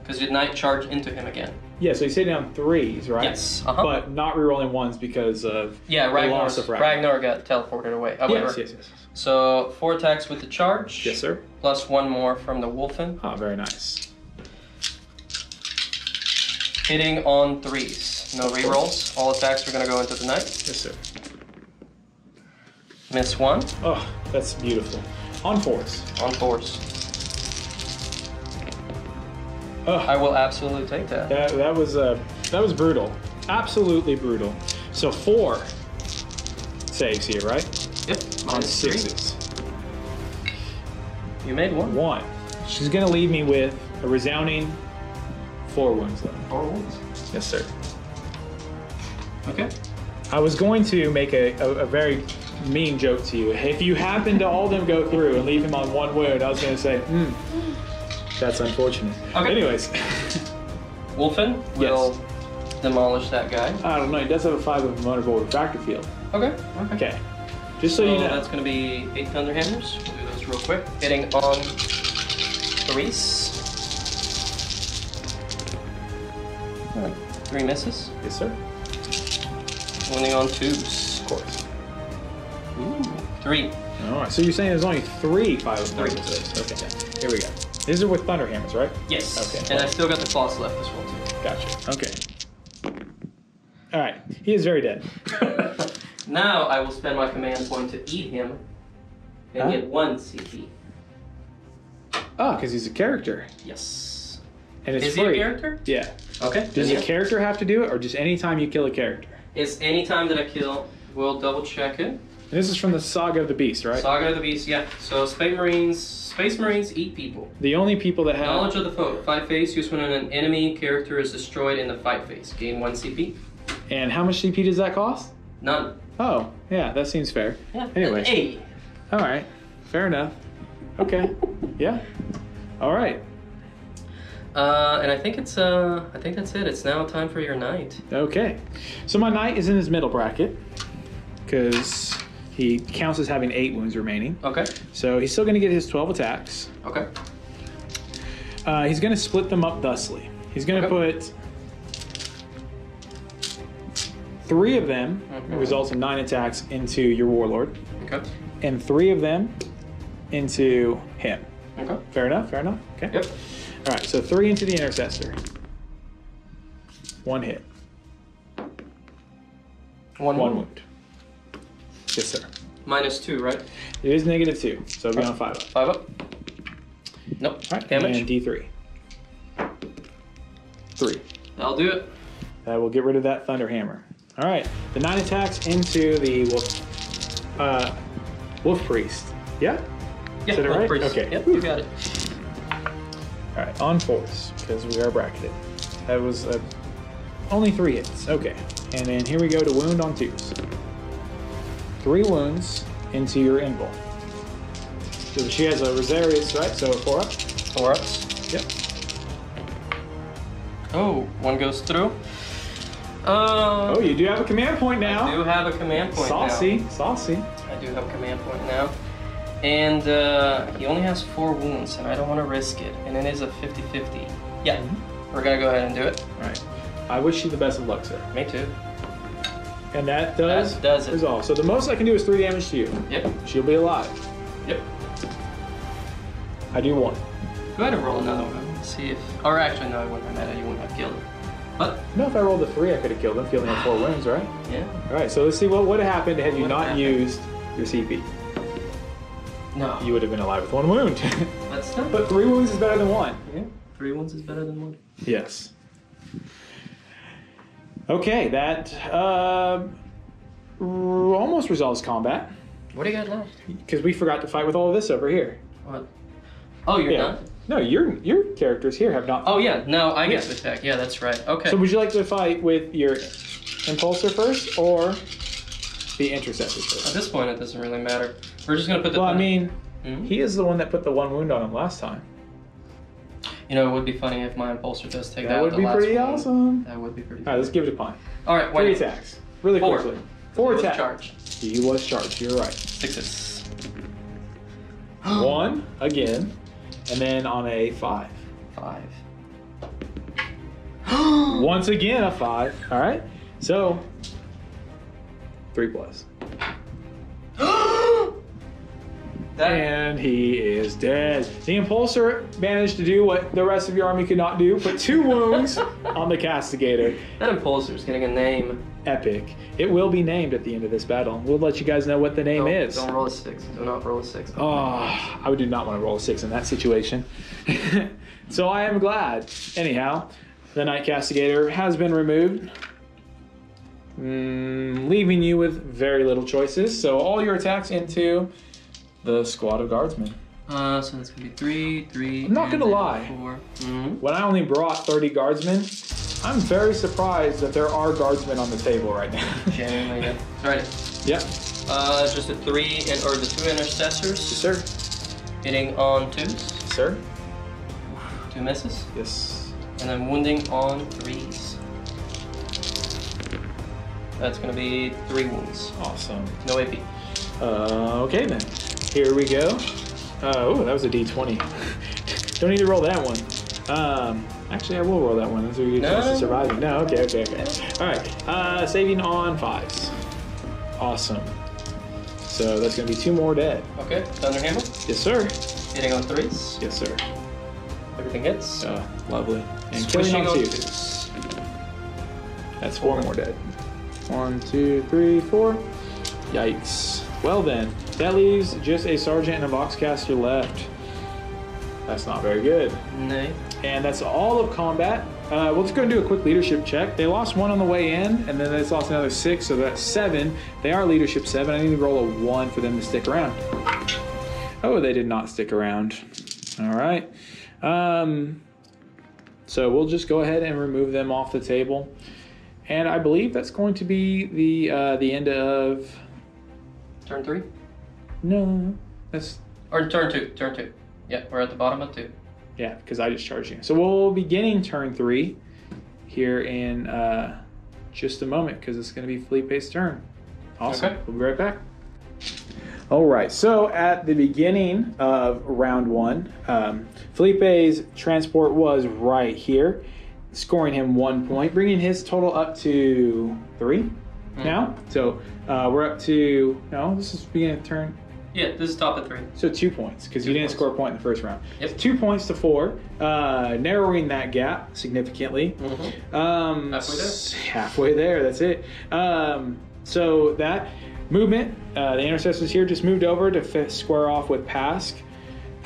Because the knight charged into him again. Yeah, so he's hitting on 3s, right? Yes. But not rerolling 1s because of the loss of Ragnar got teleported away. However, yes. So 4 attacks with the charge. Yes, sir. Plus 1 more from the Wolfen. Oh, very nice. Hitting on 3s. No rerolls. All attacks are going to go into the knight. Yes, sir. Miss 1. Oh, that's beautiful. On 4s. On 4s. Oh, I will absolutely take that. that was brutal. Absolutely brutal. So 4 saves here, right? Yep. On Minus 3. 6s. You made 1. 1. She's gonna leave me with a resounding 4 wounds left. 4 wounds. Yes, sir. Okay. I was going to make a very mean joke to you. If you happen to all them go through and leave him on 1 wound, I was gonna say, that's unfortunate. Okay. Anyways. Wolfen will demolish that guy. I don't know, he does have a 5 of a vulnerable refractor field. Okay. Okay. Just so you know. That's going to be 8 thunder hammers. We'll do those real quick. Hitting on 3s. 3 misses. Yes, sir. Winning on 2s. Of course. Ooh. 3. Alright, so you're saying there's only 3 5 of them. Okay, here we go. These are with thunder hammers, right? Yes. Okay. And I still got the claws left as well, too. Gotcha. Okay. Alright, he is very dead. Now I will spend my command point to eat him and get 1 CP. Oh, because he's a character. Yes. And it's Is free. he a character? Yeah. Okay. Does the character have to do it, or just any time you kill a character? It's any time that I kill. We'll double check it. And this is from the Saga of the Beast, right? Saga of the Beast, yeah. So Space Marines eat people. The only people that have... Knowledge of the foe. Fight phase, used when an enemy character is destroyed in the fight phase. Gain 1 CP. And how much CP does that cost? None. Oh, yeah, that seems fair. Yeah. Anyway. Hey. All right. Fair enough. Okay. Yeah. All right. And I think that's it. It's now time for your knight. Okay. So my knight is in his middle bracket because he counts as having 8 wounds remaining. Okay. So he's still going to get his 12 attacks. Okay. He's going to split them up thusly. He's going to put 3 of them, results in 9 attacks, into your warlord. Okay. And 3 of them into him. Okay. Fair enough? Fair enough? Okay. Yep. All right, so 3 into the intercessor. 1 hit. 1 wound. Yes, sir. Minus 2, right? It is -2, so it'll be on 5 up. 5 up. Nope. All right, Damage. and D3. 3. That'll do it. That will get rid of that thunder hammer. All right, the 9 attacks into the wolf priest. Yeah? Yeah, Is that right? Priest. Okay. Yep, you got it. All right, on 4s, because we are bracketed. That was only 3 hits. Okay, and then here we go to wound on 2s. 3 wounds into your invul. So she has a Rosarius, right? So 4 up? 4 ups. Yep. Oh, 1 goes through. Oh, you do have a command point now. I do have a command point Saucy, now. saucy. I do have a command point now. And he only has 4 wounds, and I don't want to risk it. And it is a 50-50. Yeah, we're going to go ahead and do it. All right. I wish you the best of luck, sir. Me too. And that does it. resolve. So the most I can do is 3 damage to you. Yep. She'll be alive. Yep. I do 1. Go ahead and roll another one. See if... Or actually, no, I wouldn't have met it. You wouldn't have killed her. But... No, if I rolled a 3, I could have killed him. If you only had 4 wounds, right? Yeah. All right, so let's see what would have happened had you not used your CP. No. You would have been alive with 1 wound. But still. But 3 wounds is better than 1. Yeah. 3 wounds is better than 1. Yes. Okay, that almost resolves combat. What do you got left? Because we forgot to fight with all of this over here. What? Oh, you're done? No, your characters here have not. Oh, yeah. No, I get the attack. Yeah, that's right. Okay. So would you like to fight with your impulsor first or the intercessor first? At this point, it doesn't really matter. We're just going to put the... Well, I mean, he is the one that put the 1 wound on him last time. You know, it would be funny if my impulsor does take That out would the be last pretty one. awesome. That would be pretty All right, let's give it a punt. All right, 3 attacks. Really 4. quickly. 4 attacks. Charged. He was charged, you're right. 6s. 1 again, and then on a 5. 5. Once again, a 5. All right. So 3+. And he is dead. The Impulsor managed to do what the rest of your army could not do, put 2 wounds on the Castigator. That Impulsor's getting a name. Epic. It will be named at the end of this battle. We'll let you guys know what the name is. Don't roll a 6. Do not roll a 6. Oh, I do not want to roll a 6 in that situation. So I am glad. Anyhow, the Night Castigator has been removed, leaving you with very little choices. So all your attacks into the squad of guardsmen. So that's gonna be 3, 3. I'm not gonna lie. 4. When I only brought 30 guardsmen, I'm very surprised that there are guardsmen on the table right now. Genuinely, yeah. Alright. Yep. Just the 3 or the 2 intercessors. Yes, sir. Hitting on 2s. Yes, sir. 2 misses. Yes. And then wounding on 3s. That's gonna be 3 wounds. Awesome. No AP. Okay then. Here we go. Oh, that was a D20. Don't need to roll that one. Actually, I will roll that one. That's what you get chance of surviving. No, okay. All right. Saving on 5s. Awesome. So that's going to be 2 more dead. Okay. Thunderhammer. Yes, sir. Hitting on 3s. Yes, sir. Everything hits. Lovely. And killing Switching on on 2s. That's 4 more dead. 1, 2, 3, 4. Yikes. Well then, that leaves just a sergeant and a boxcaster left. That's not very good. Nay. And that's all of combat. We'll just go and do a quick leadership check. They lost 1 on the way in, and then they lost another 6, so that's 7. They are leadership 7. I need to roll a 1 for them to stick around. Oh, they did not stick around. All right. So we'll just go ahead and remove them off the table. And I believe that's going to be the end of... Turn 3? No, that's... Or turn 2. Turn 2. Yeah, we're at the bottom of 2. Yeah, because I just charged you. So we'll be beginning turn 3 here in just a moment, because it's going to be Felipe's turn. Awesome. Okay. We'll be right back. All right, so at the beginning of round 1, Felipe's transport was right here, scoring him 1 point, bringing his total up to 3 now. So we're up to, no, this is beginning of turn. Yeah, this is top of 3. So 2 points, because you didn't score a point in the first round. Yep. 2 points to 4, narrowing that gap significantly. Halfway there. Halfway there, that's it. So that movement, the intercessors here just moved over to square off with Pask.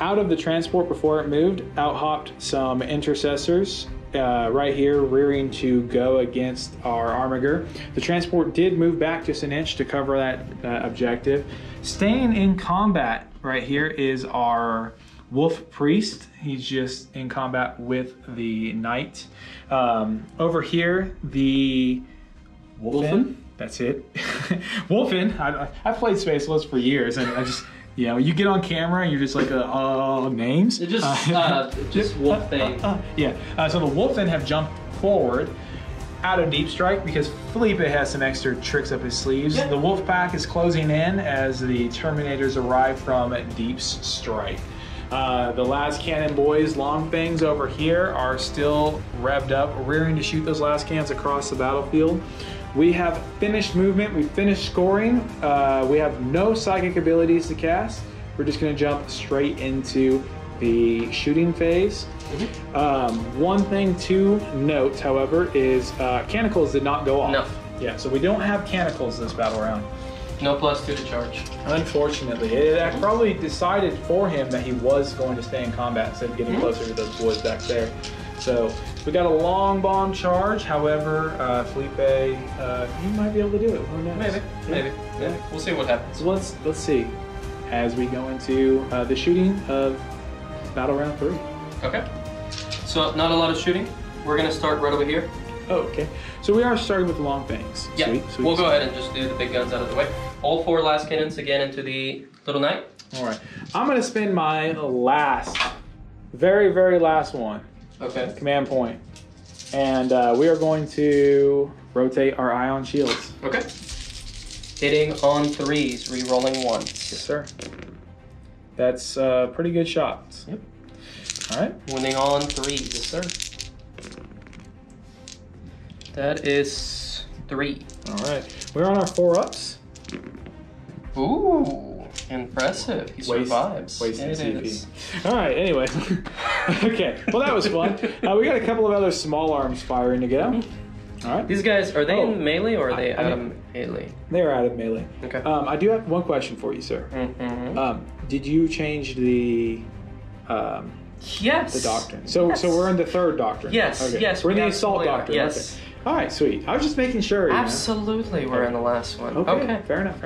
Out of the transport before it moved, out hopped some intercessors. Right here, rearing to go against our Armiger. The transport did move back just an inch to cover that objective. Staying in combat right here is our Wolf Priest. He's just in combat with the Knight. Over here, the Wolfen. That's it. Wolfen. I've played Space Wolves for years, and I just... You know, you get on camera and you're just like, names? It just wolf thing. So the Wolfen have jumped forward out of Deep Strike because Felipe has some extra tricks up his sleeves. Yeah. The Wolf Pack is closing in as the Terminators arrive from Deep Strike. The last cannon boys, long things over here, are still revved up, rearing to shoot those last cannons across the battlefield. We have finished movement, we've finished scoring. We have no psychic abilities to cast. We're just gonna jump straight into the shooting phase. One thing to note, however, is Canicles did not go off. No. Yeah, so we don't have Canicles this battle round. No +2 to charge. Unfortunately, it probably decided for him that he was going to stay in combat instead of getting closer to those boys back there. So we got a long bomb charge. However, Felipe, he might be able to do it. Who knows? Maybe. Yeah. We'll see what happens. So let's see as we go into the shooting of battle round 3. Okay. So not a lot of shooting. We're gonna start right over here. Oh, okay. So we are starting with the long fangs. Yeah. Sweet. We'll go ahead and just do the big guns out of the way. All 4 last cannons again into the little knight. All right. I'm gonna spend my last, very, very last one. Okay. Command point. And we are going to rotate our ion shields. Okay. Hitting on 3s, re-rolling 1s. Yes, sir. That's pretty good shots. Yep. All right. Winning on 3s. Yes, sir. That is 3. All right. We're on our 4-ups. Ooh, impressive. He survives. Wasting It CP. is. All right, anyway. Okay, well, that was fun. We got a couple of other small arms firing to go. All right. These guys, are they in melee or are they out of mean, melee? They're out of melee. Okay. I do have one question for you, sir. Did you change the Yes. the doctrine? So Yes. so we're in the 3rd doctrine. Yes, Okay. yes, We're in we the assault absolutely are. doctrine. Yes. Okay. All right, sweet. I was just making sure. Absolutely, we're in the last one. Okay. Fair enough.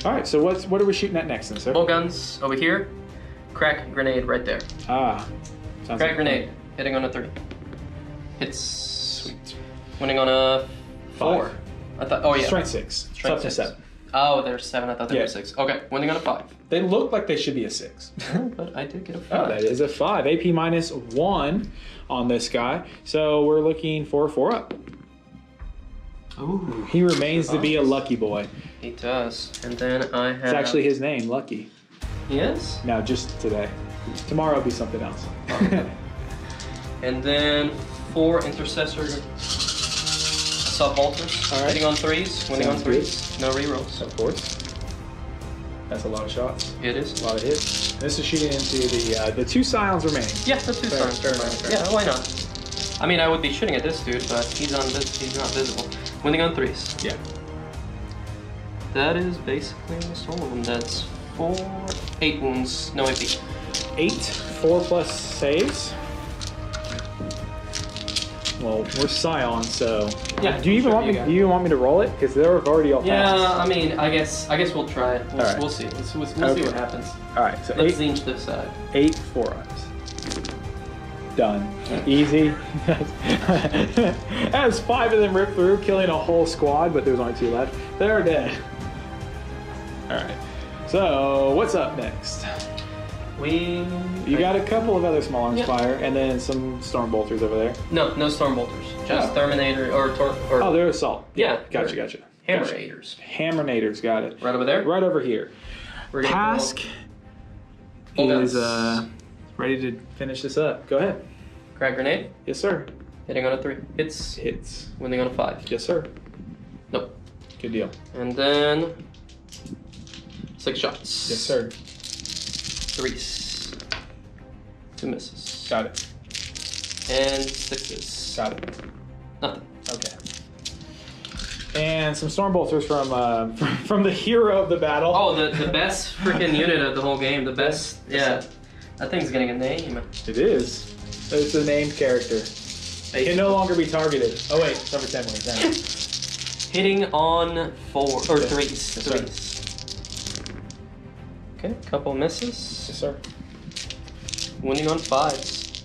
All right. So what are we shooting at next, then, sir? Bolt guns over here. Crack grenade right there. Sounds Crack like grenade. Hitting on a 3. Hits. Sweet. Winning on a 4. 5. I thought. Oh yeah. Strength 6. Strength Up to 6. 7. Oh, there's 7. I thought there were 6. Okay. Winning on a 5. They look like they should be a 6. But I did get a 5. Oh, that is a 5. AP minus 1 on this guy. So we're looking for a 4-up. Ooh. He remains to be a lucky boy. He does. And then I have. It's actually his name, Lucky. Yes. No, just today. Tomorrow will be something else. And then 4 intercessor sub-bolters. All right. Hitting on 3s. Winning Sounds on 3s. No rerolls. Of course. That's a lot of shots. It is. A lot of hits. This is shooting into the 2 scions remaining. Yeah, the 2 Fair, stars. fair enough. Yeah, why not? I mean, I would be shooting at this dude, but he's not visible. Winning on 3s. Yeah. That is basically almost all of them. That's 8 wounds, no AP. 8, 4 plus saves. Well, we're scion, so Yeah. Do you even want me? Do you want me to roll it? Because they're already all Yeah, passed. I mean, I guess we'll try it. We'll, All right. we'll see. We'll see Okay. what happens. All right, so Let's 8, zinch this side. 8 4-ups. Done. Easy. As 5 of them ripped through, killing a whole squad, but there's only 2 left. They're dead. All right. So what's up next? You got a couple of other small arms fire, and then some storm bolters over there. No storm bolters. Just Terminator or Oh, they're assault. Yeah. Gotcha. Hammerators. Hammernators, got it. Right over there. Right over here. We're gonna Task is ready to finish this up. Go ahead. Crack grenade. Yes, sir. Hitting on a 3. Hits. Hits. Winning on a 5. Yes, sir. Nope. Good deal. And then 6 shots. Yes, sir. 3s. 2 misses. Got it. And 6s. Got it. Nothing. Okay. And some storm bolters from the hero of the battle. Oh, the best freaking unit of the whole game. The best. Yeah. That thing's getting a name. It is. It's a named character. It can no longer be targeted. Oh wait, it's over 10 when it's down. Hitting on 4 or 3s. Yes, sir. 3s. Okay, couple misses. Yes, sir. Winning on 5s.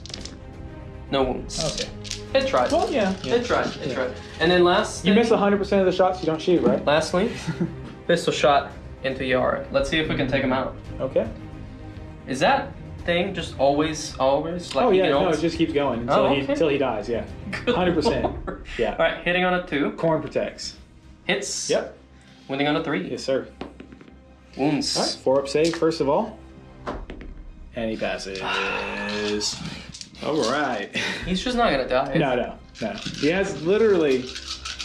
No wounds. Okay. It tried. Well, yeah. It tried. It tried. And then last. You miss 100% of the shots you don't shoot, right? Lastly, pistol shot into Yara. Let's see if we can take him out. Okay. Is that thing just always? Like Oh he yeah, can no, always... it just keeps going until he dies. Yeah. 100%. Yeah. All right, hitting on a 2. Corn protects. Hits. Yep. Winning on a 3. Yes, sir. Wounds. All right, 4-up save first of all, and he passes. All right. He's just not gonna die. No. He has literally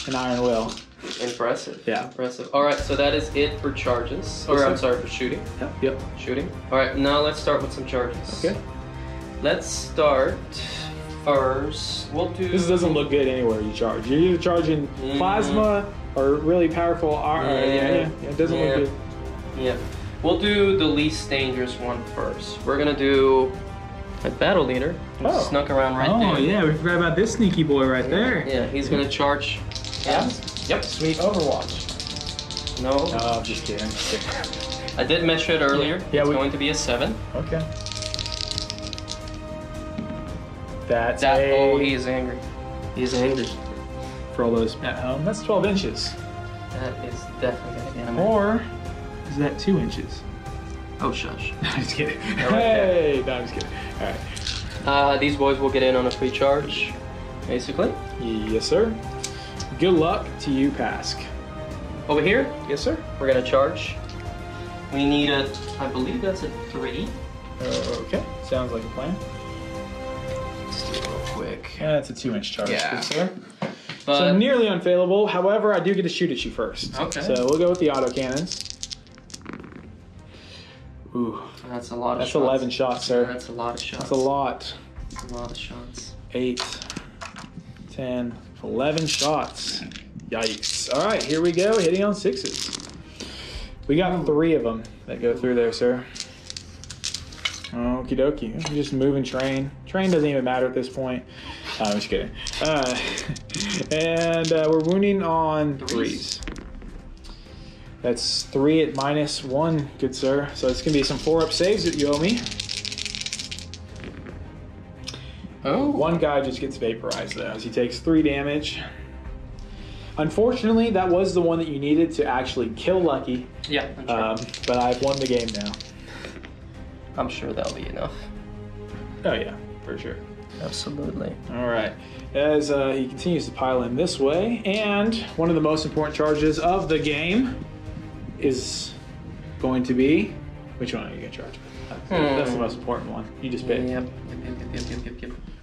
an iron will. Impressive. Yeah. Impressive. All right, so that is it for charges. Or I'm sorry, for shooting. Yep. Shooting. All right, now let's start with some charges. Okay. Let's start first. We'll do. This doesn't look good anywhere you charge. You're either charging plasma or really powerful. It doesn't look good. Yeah. We'll do the least dangerous one first. We're gonna do a battle leader. Who snuck around right there. Oh yeah, we forgot about this sneaky boy right there. Yeah, he's gonna charge. Yeah. Yep. Sweet Overwatch. No. No, I'm just kidding. I did measure it earlier. Yeah, it's going to be a 7. Okay. Oh, he is angry. He's angry. For all those at home, that's 12 inches. That is definitely gonna get him. Or is that 2 inches? Oh, shush. No, I'm just kidding. Right Hey, no, I'm just kidding. All right. These boys will get in on a free charge, basically. Yes, sir. Good luck to you, Pask. Over here, Yes, sir. we're gonna charge. We need I believe that's a 3. Okay, sounds like a plan. Let's do it real quick. Yeah, that's a 2-inch charge. Yeah. Good, sir. But So nearly unfailable. However, I do get to shoot at you first. Okay. So we'll go with the autocannons. Ooh. That's a lot of That's shots. 11 shots, sir. That's a lot of shots. That's a lot. That's a lot of shots. 8, 10, 11 shots. Yikes. All right, here we go. Hitting on 6s. We got 3 of them that go through there, sir. Okie dokie. Just moving train. Train doesn't even matter at this point. I'm just kidding. And we're wounding on 3s. That's 3 at -1, good sir. So it's going to be some 4-up saves that you owe me. Oh. One guy just gets vaporized though, as he takes 3 damage. Unfortunately, that was the one that you needed to actually kill Lucky. Yeah, I'm sure. But I've won the game now. I'm sure that'll be enough. Oh yeah, for sure. Absolutely. All right, as he continues to pile in this way, and one of the most important charges of the game is going to be, which one are you going to charge with? That's the most important one. You just pick. Yep.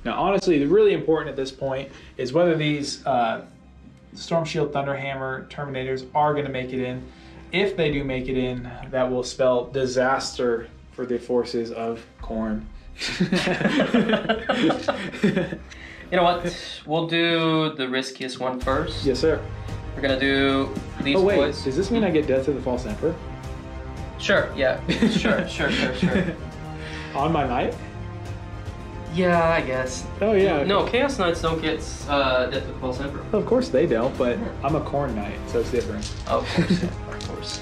Now, honestly, the really important at this point is whether these Storm Shield Thunderhammer Terminators are going to make it in. If they do make it in, that will spell disaster for the forces of Khorne. You know what? We'll do the riskiest one first. Yes, sir. We're gonna do these Oh, wait. boys. Does this mean I get Death to the False Emperor? Sure, yeah. Sure. On my knight? Yeah, I guess. Oh, yeah. No, Chaos Knights don't get Death of the False Emperor. Of course they don't, but I'm a Khorne Knight, so it's different. Oh, of course, of course.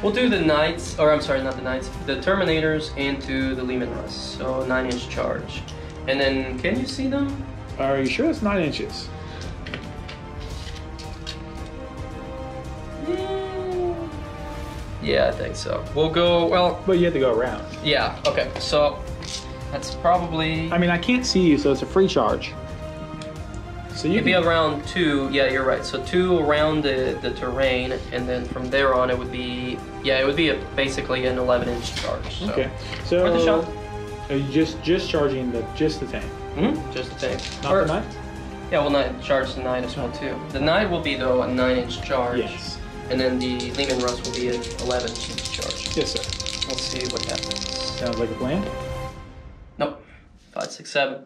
We'll do the Knights, or I'm sorry, not the Knights, the Terminators into the Lehman Russ, so 9-inch charge. And then, can you see them? Are you sure it's 9 inches? Yeah, I think so. We'll go, well, But you have to go around. yeah, okay, so that's probably... I mean, I can't see you, so it's a free charge. So you It'd be around 2, yeah, you're right. So 2 around the terrain, and then from there on it would be, yeah, it would be basically an 11-inch charge. So. Okay. So For the shot. Are you just charging just the tank? Mm-hmm. Just the tank. Not the knight? Yeah, we'll not charge the knight as well too. The knight will be though a 9-inch charge. Yes. And then the Lehman Russ will be an 11-inch charge. Yes, sir. We'll see what happens. Sounds like a plan. Nope. 5, 6, 7.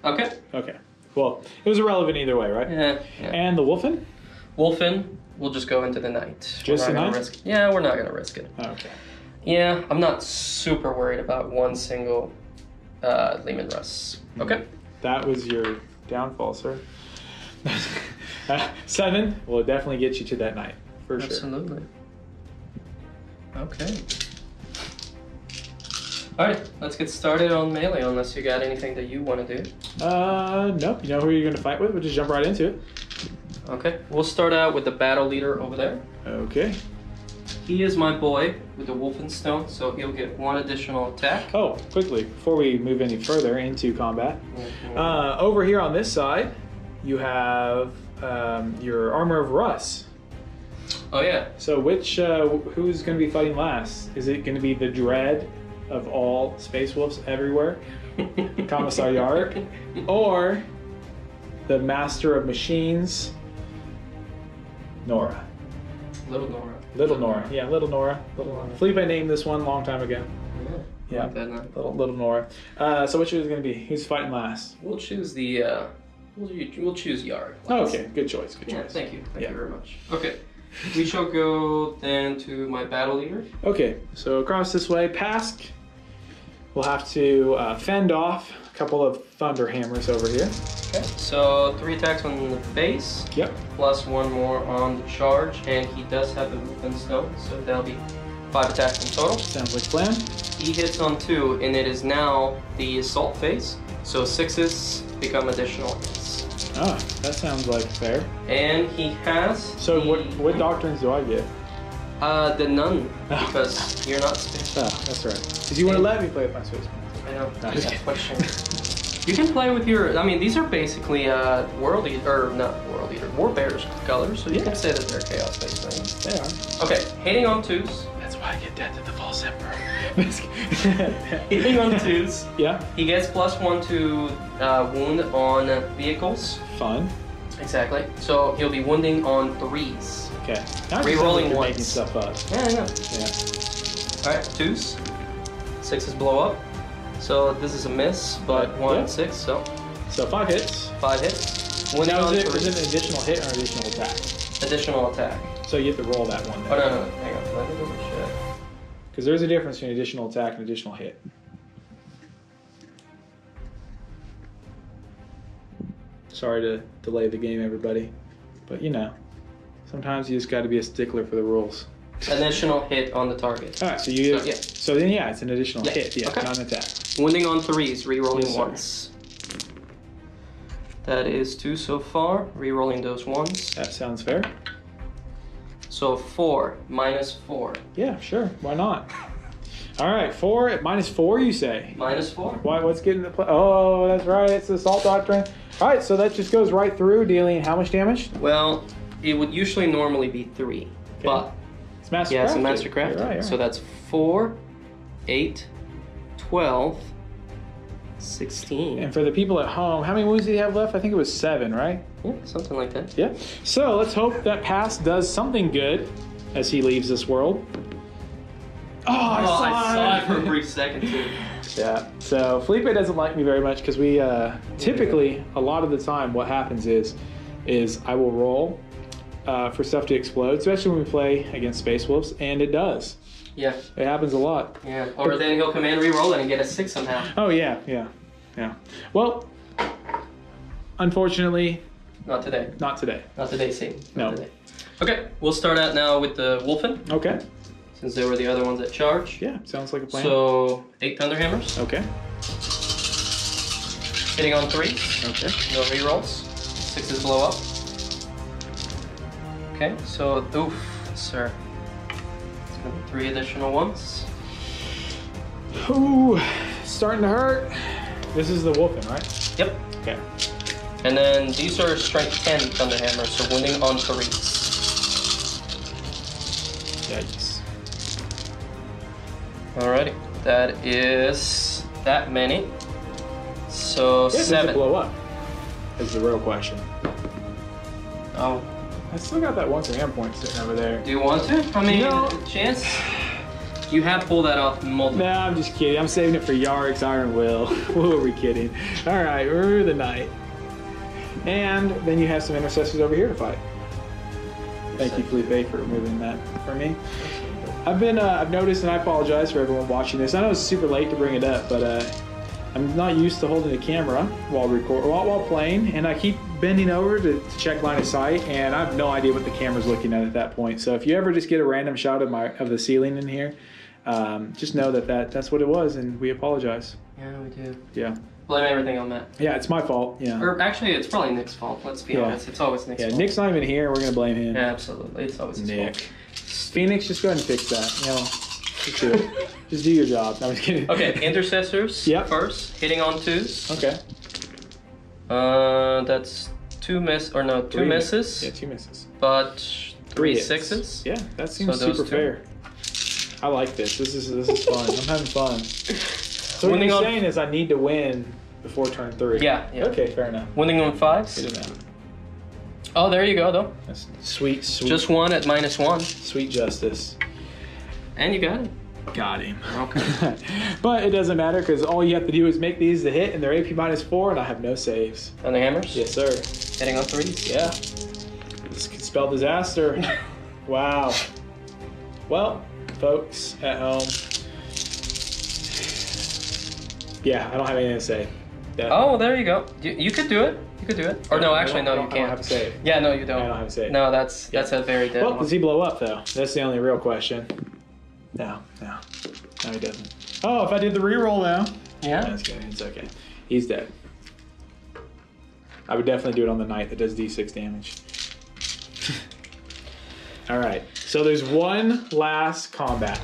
Okay. Okay. Well, it was irrelevant either way, right? Yeah. And the Wolfen? Wolfen, we'll just go into the knight. Just we're not the gonna knight? risk it. Yeah, we're not gonna risk it. Okay. Yeah, I'm not super worried about one single Lehman Russ. Okay. That was your downfall, sir. 7 will definitely get you to that knight, for sure. Absolutely. Okay. Alright, let's get started on melee unless you got anything that you want to do. Nope. You know who you're going to fight with? We'll just jump right into it. Okay, we'll start out with the battle leader over there. Okay. He is my boy with the Wolfenstone, so he'll get 1 additional attack. Oh, quickly, before we move any further into combat, over here on this side, you have your Armor of Russ. Oh yeah. So which, who's going to be fighting last? Is it going to be the Dread of all Space Wolves everywhere, Commissar Yark, or the Master of Machines, Nora? Little Nora. Little Nora, yeah, Little Nora. Felipe named this one a long time ago. Yeah, Like that, huh? little Nora. So which is going to be? Who's fighting last? We'll choose the. We'll choose Yard. Oh, okay, good choice. Good Yeah, choice. thank you Yeah. very much. Okay, we shall go then to my battle leader. Okay, so across this way, Pask will have to fend off a couple of Thunder Hammers over here. Okay, so 3 attacks on the base. Yep. Plus 1 more on the charge, and he does have the Wolfenstone, so that'll be 5 attacks in total. Sounds like a plan. He hits on 2, and it is now the assault phase, so 6s become additional hits. Ah, that sounds like fair. And he has. So the, what doctrines do I get? The none, because you're not space. Oh, that's right. Because you want to let me play with my Space I know. No, Good just question. You can play with your. I mean, these are basically World Eater, or not World Eater, War Bears colors, so you can say that they're Chaos Space things. They are. Okay, hitting on 2s. That's why I get Death to the False Emperor. Hitting on 2s. Yeah. He gets +1 to wound on vehicles. Fun. Exactly. So he'll be wounding on 3s. Okay. Now Rerolling you're once. making stuff up. Yeah, I know. Yeah. Alright, 2s. 6s blow up. So this is a miss, but 1 and 6, so. So 5 hits. 5 hits. Wounding Now on is 3s. it an additional hit or additional attack? Additional attack. So you have to roll that one then. Oh, no, hang on. Let me double check. Because there's a difference between additional attack and additional hit. Sorry to delay the game, everybody. But you know, sometimes you just got to be a stickler for the rules. Additional hit on the target. All right, so then it's an additional hit, okay. not an attack. Wounding on 3s, rerolling Yes, sir. once. That is 2 so far, rerolling those ones. That sounds fair. So 4, minus 4. Yeah, sure. Why not? All right, 4 at -4, you say? Minus 4? Why? What's getting the play? Oh, that's right. It's the assault doctrine. All right, so that just goes right through, dealing how much damage? Well, it would usually normally be 3, but it's mastercraft. yeah, it's a mastercraft. Right. So that's 4, 8, 12, 16. And for the people at home, how many wounds did he have left? I think it was 7, right? Yeah, something like that. Yeah. So let's hope that pass does something good as he leaves this world. Oh, I saw it for a brief second too. Yeah. So Felipe doesn't like me very much because we typically, a lot of the time, what happens is I will roll for stuff to explode, especially when we play against Space Wolves, and it does. Yeah. It happens a lot. Yeah. Or then he'll come in, re-roll it, and get a 6 somehow. Oh yeah. Well, unfortunately, Not today. not today. Not today, Satan. No. Not today. Okay, we'll start out now with the Wolfen, Okay. since they were the other ones that charge. Yeah, sounds like a plan. So 8 Thunderhammers, Okay. hitting on 3. Okay. No rerolls. 6s blow up. Okay, so oof, sir. It's gonna be 3 additional ones. Ooh, starting to hurt. This is the Wolfen, right? Yep. Okay. And then these are strength 10 Thunderhammers, so wounding on 3s. Yikes. Alrighty, that is that many. So Does it 7. blow up? Is the real question. Oh, I still got that one command point sitting over there. do you want to? I mean, No. chance. You have pulled that off multiple. Nah, I'm just kidding. I'm saving it for Yarick's Iron Will. Who are we kidding? All right, we're the knight. And then you have some intercessors over here to fight. Thank you, Felipe, for removing that for me. I've noticed, and I apologize for everyone watching this. I know it's super late to bring it up, but I'm not used to holding a camera while playing, and I keep bending over to check line of sight, and I have no idea what the camera's looking at that point. So if you ever just get a random shot of the ceiling in here, just know that's what it was, and we apologize. Yeah, we do. Yeah. Blame everything on Matt. Yeah, it's my fault. Yeah. Or actually, it's probably Nick's fault. Let's be honest. It's always Nick's fault. Yeah, Nick's not even here. We're gonna blame him. Yeah, absolutely. It's always his Nick. fault. Phoenix, just go ahead and fix that. You know, just do it. Just do your job. No, I'm just kidding. Okay, intercessors Yep. first, hitting on 2s. Okay. That's 2 misses, Yeah, 2 misses. but 3 hits. 6s. Yeah, that seems So those super two. fair. I like this. This is fun. I'm having fun. So what Winning you're on- saying is I need to win before turn 3. Yeah. Okay, fair enough. Wounding on 5s. Good enough. Oh, there you go, though. That's sweet. Just 1 at -1. Sweet justice. And you got it. Got him. Okay. But it doesn't matter because all you have to do is make these the hit, and they're AP -4, and I have no saves. Thunderhammers. Yes, sir. Hitting on 3s. Yeah. This could spell disaster. Wow. Well, folks at home. Yeah, I don't have anything to say. Yeah. Oh, there you go. You could do it. You could do it. Or no, actually, no, you I don't can't. have to say it. Yeah, no, you don't. I don't have to say it. No, that's a very dead Well, one. does he blow up though? That's the only real question. No, he doesn't. Oh, if I did the reroll now. Yeah. That's good. It's okay. He's dead. I would definitely do it on the knight that does D6 damage. All right. So there's one last combat,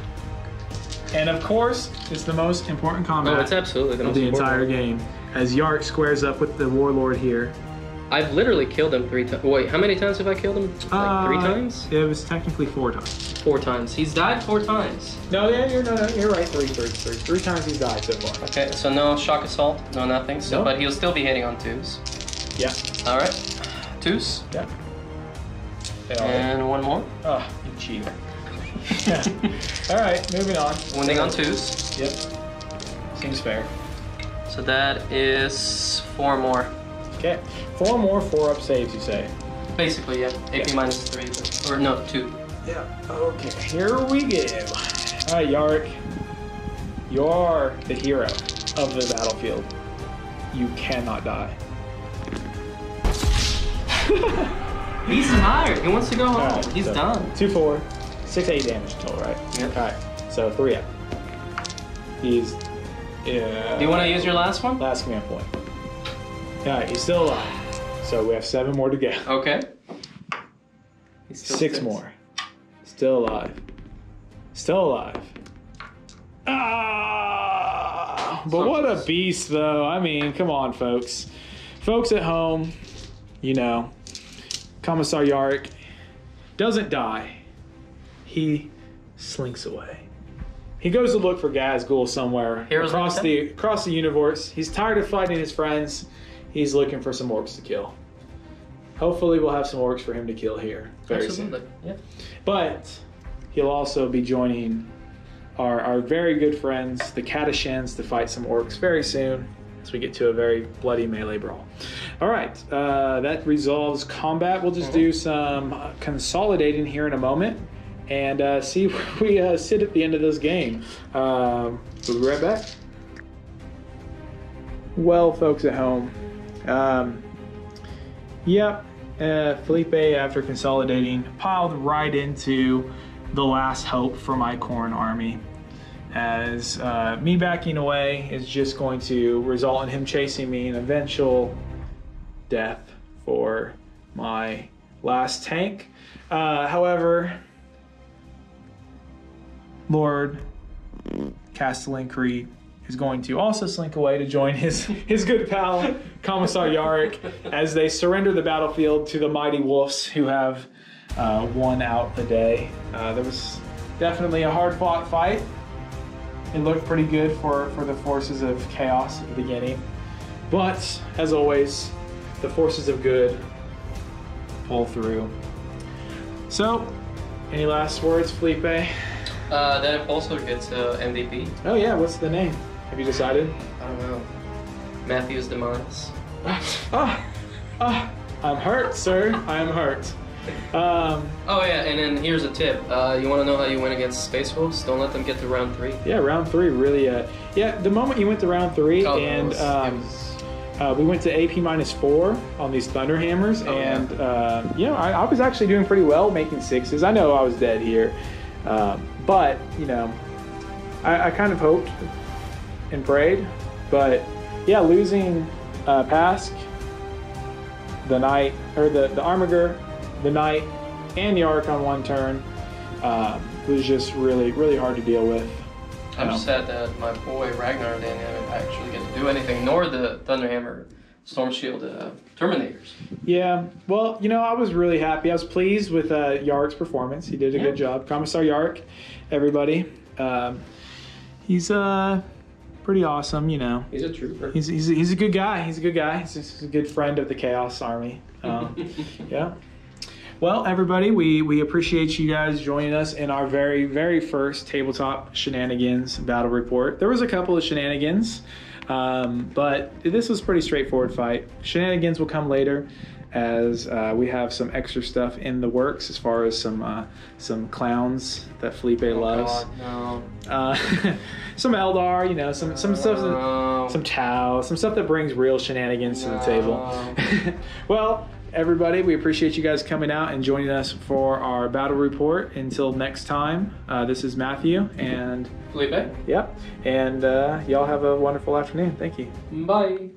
and of course, it's the most important combat Oh, it's absolutely the of most the important entire one. game. As Yark squares up with the warlord here. I've literally killed him 3 times. Wait, how many times have I killed him? Like 3 times? It was technically 4 times. 4 times. He's died 4 times. No, yeah, you're right. Three times he's died so far. Okay, so no shock assault, no nothing. So, No. but he'll still be hitting on 2s. Yeah. All right. twos. Yeah. And one more. Oh, you cheat. All right, moving on. Wounding on twos. Yep. Seems fair. So that is 4 more. Okay. 4 more 4-up saves, you say? Basically, yeah. AP minus 3. Or no, 2. Yeah. Okay, here we go. All right, Yarrick. You're the hero of the battlefield. You cannot die. He's tired. He wants to go home. Right, He's so done. 2-4, 6-8 damage total, right? Yep. All right, so 3-up. He's. Do you want to use your last one? Last command point. All right, he's still alive. So we have 7 more to go. Okay. He's still 6 six. more. Still alive. Still alive. Ah! But So what close. a beast, though. I mean, come on, folks. Folks at home, you know, Commissar Yarrick doesn't die. He slinks away. He goes to look for Gazgul somewhere across the universe. He's tired of fighting his friends. He's looking for some orcs to kill. Hopefully we'll have some orcs for him to kill here very soon. Yeah. But he'll also be joining our very good friends, the Catashans, to fight some orcs very soon as we get to a very bloody melee brawl. All right, that resolves combat. We'll just do some consolidating here in a moment and see where we sit at the end of this game. We'll be right back. Well, folks at home, Felipe, after consolidating, piled right into the last hope for my Khorne army, as me backing away is just going to result in him chasing me in eventual death for my last tank. However, Lord Castellan Creed is going to also slink away to join his good pal, Commissar Yarrick, as they surrender the battlefield to the mighty wolves who have won out the day. There was definitely a hard-fought fight. It looked pretty good for the forces of chaos at the beginning. But, as always, the forces of good pull through. So, any last words, Felipe? That also gets MVP. Oh yeah, what's the name? Have you decided? I don't know. Matthew's Demise. I'm hurt, sir. I am hurt. Oh yeah, and then here's a tip. You want to know how you win against Space Wolves? Don't let them get to round 3. Yeah, round 3 really. Yeah, the moment you went to round 3 and we went to AP -4 on these Thunder Hammers, and you know, I was actually doing pretty well, making 6s. I know I was dead here, but you know, I kind of hoped and prayed, but yeah, losing Pask, the Knight, or the Armiger, the Knight, and Yarrick on one turn was just really hard to deal with. I'm just sad that my boy Ragnar didn't actually get to do anything, nor the Thunderhammer Storm Shield Terminators. Yeah, well, you know, I was really happy. I was pleased with Yarrick's performance. He did a good job. Commissar Yarrick, everybody. He's pretty awesome, you know. He's a trooper. He's a good guy. He's a good guy. He's a good friend of the Chaos Army. Yeah. Well, everybody, we appreciate you guys joining us in our very first Tabletop Shenanigans battle report. There was a couple of shenanigans, but this was a pretty straightforward fight. Shenanigans will come later, as we have some extra stuff in the works as far as some clowns that Felipe loves. God, no. Some Eldar, you know, some stuff, some Tau, some stuff that brings real shenanigans to the table. Well, everybody, we appreciate you guys coming out and joining us for our battle report. Until next time, this is Matthew and Felipe. Yep, and y'all have a wonderful afternoon. Thank you. Bye.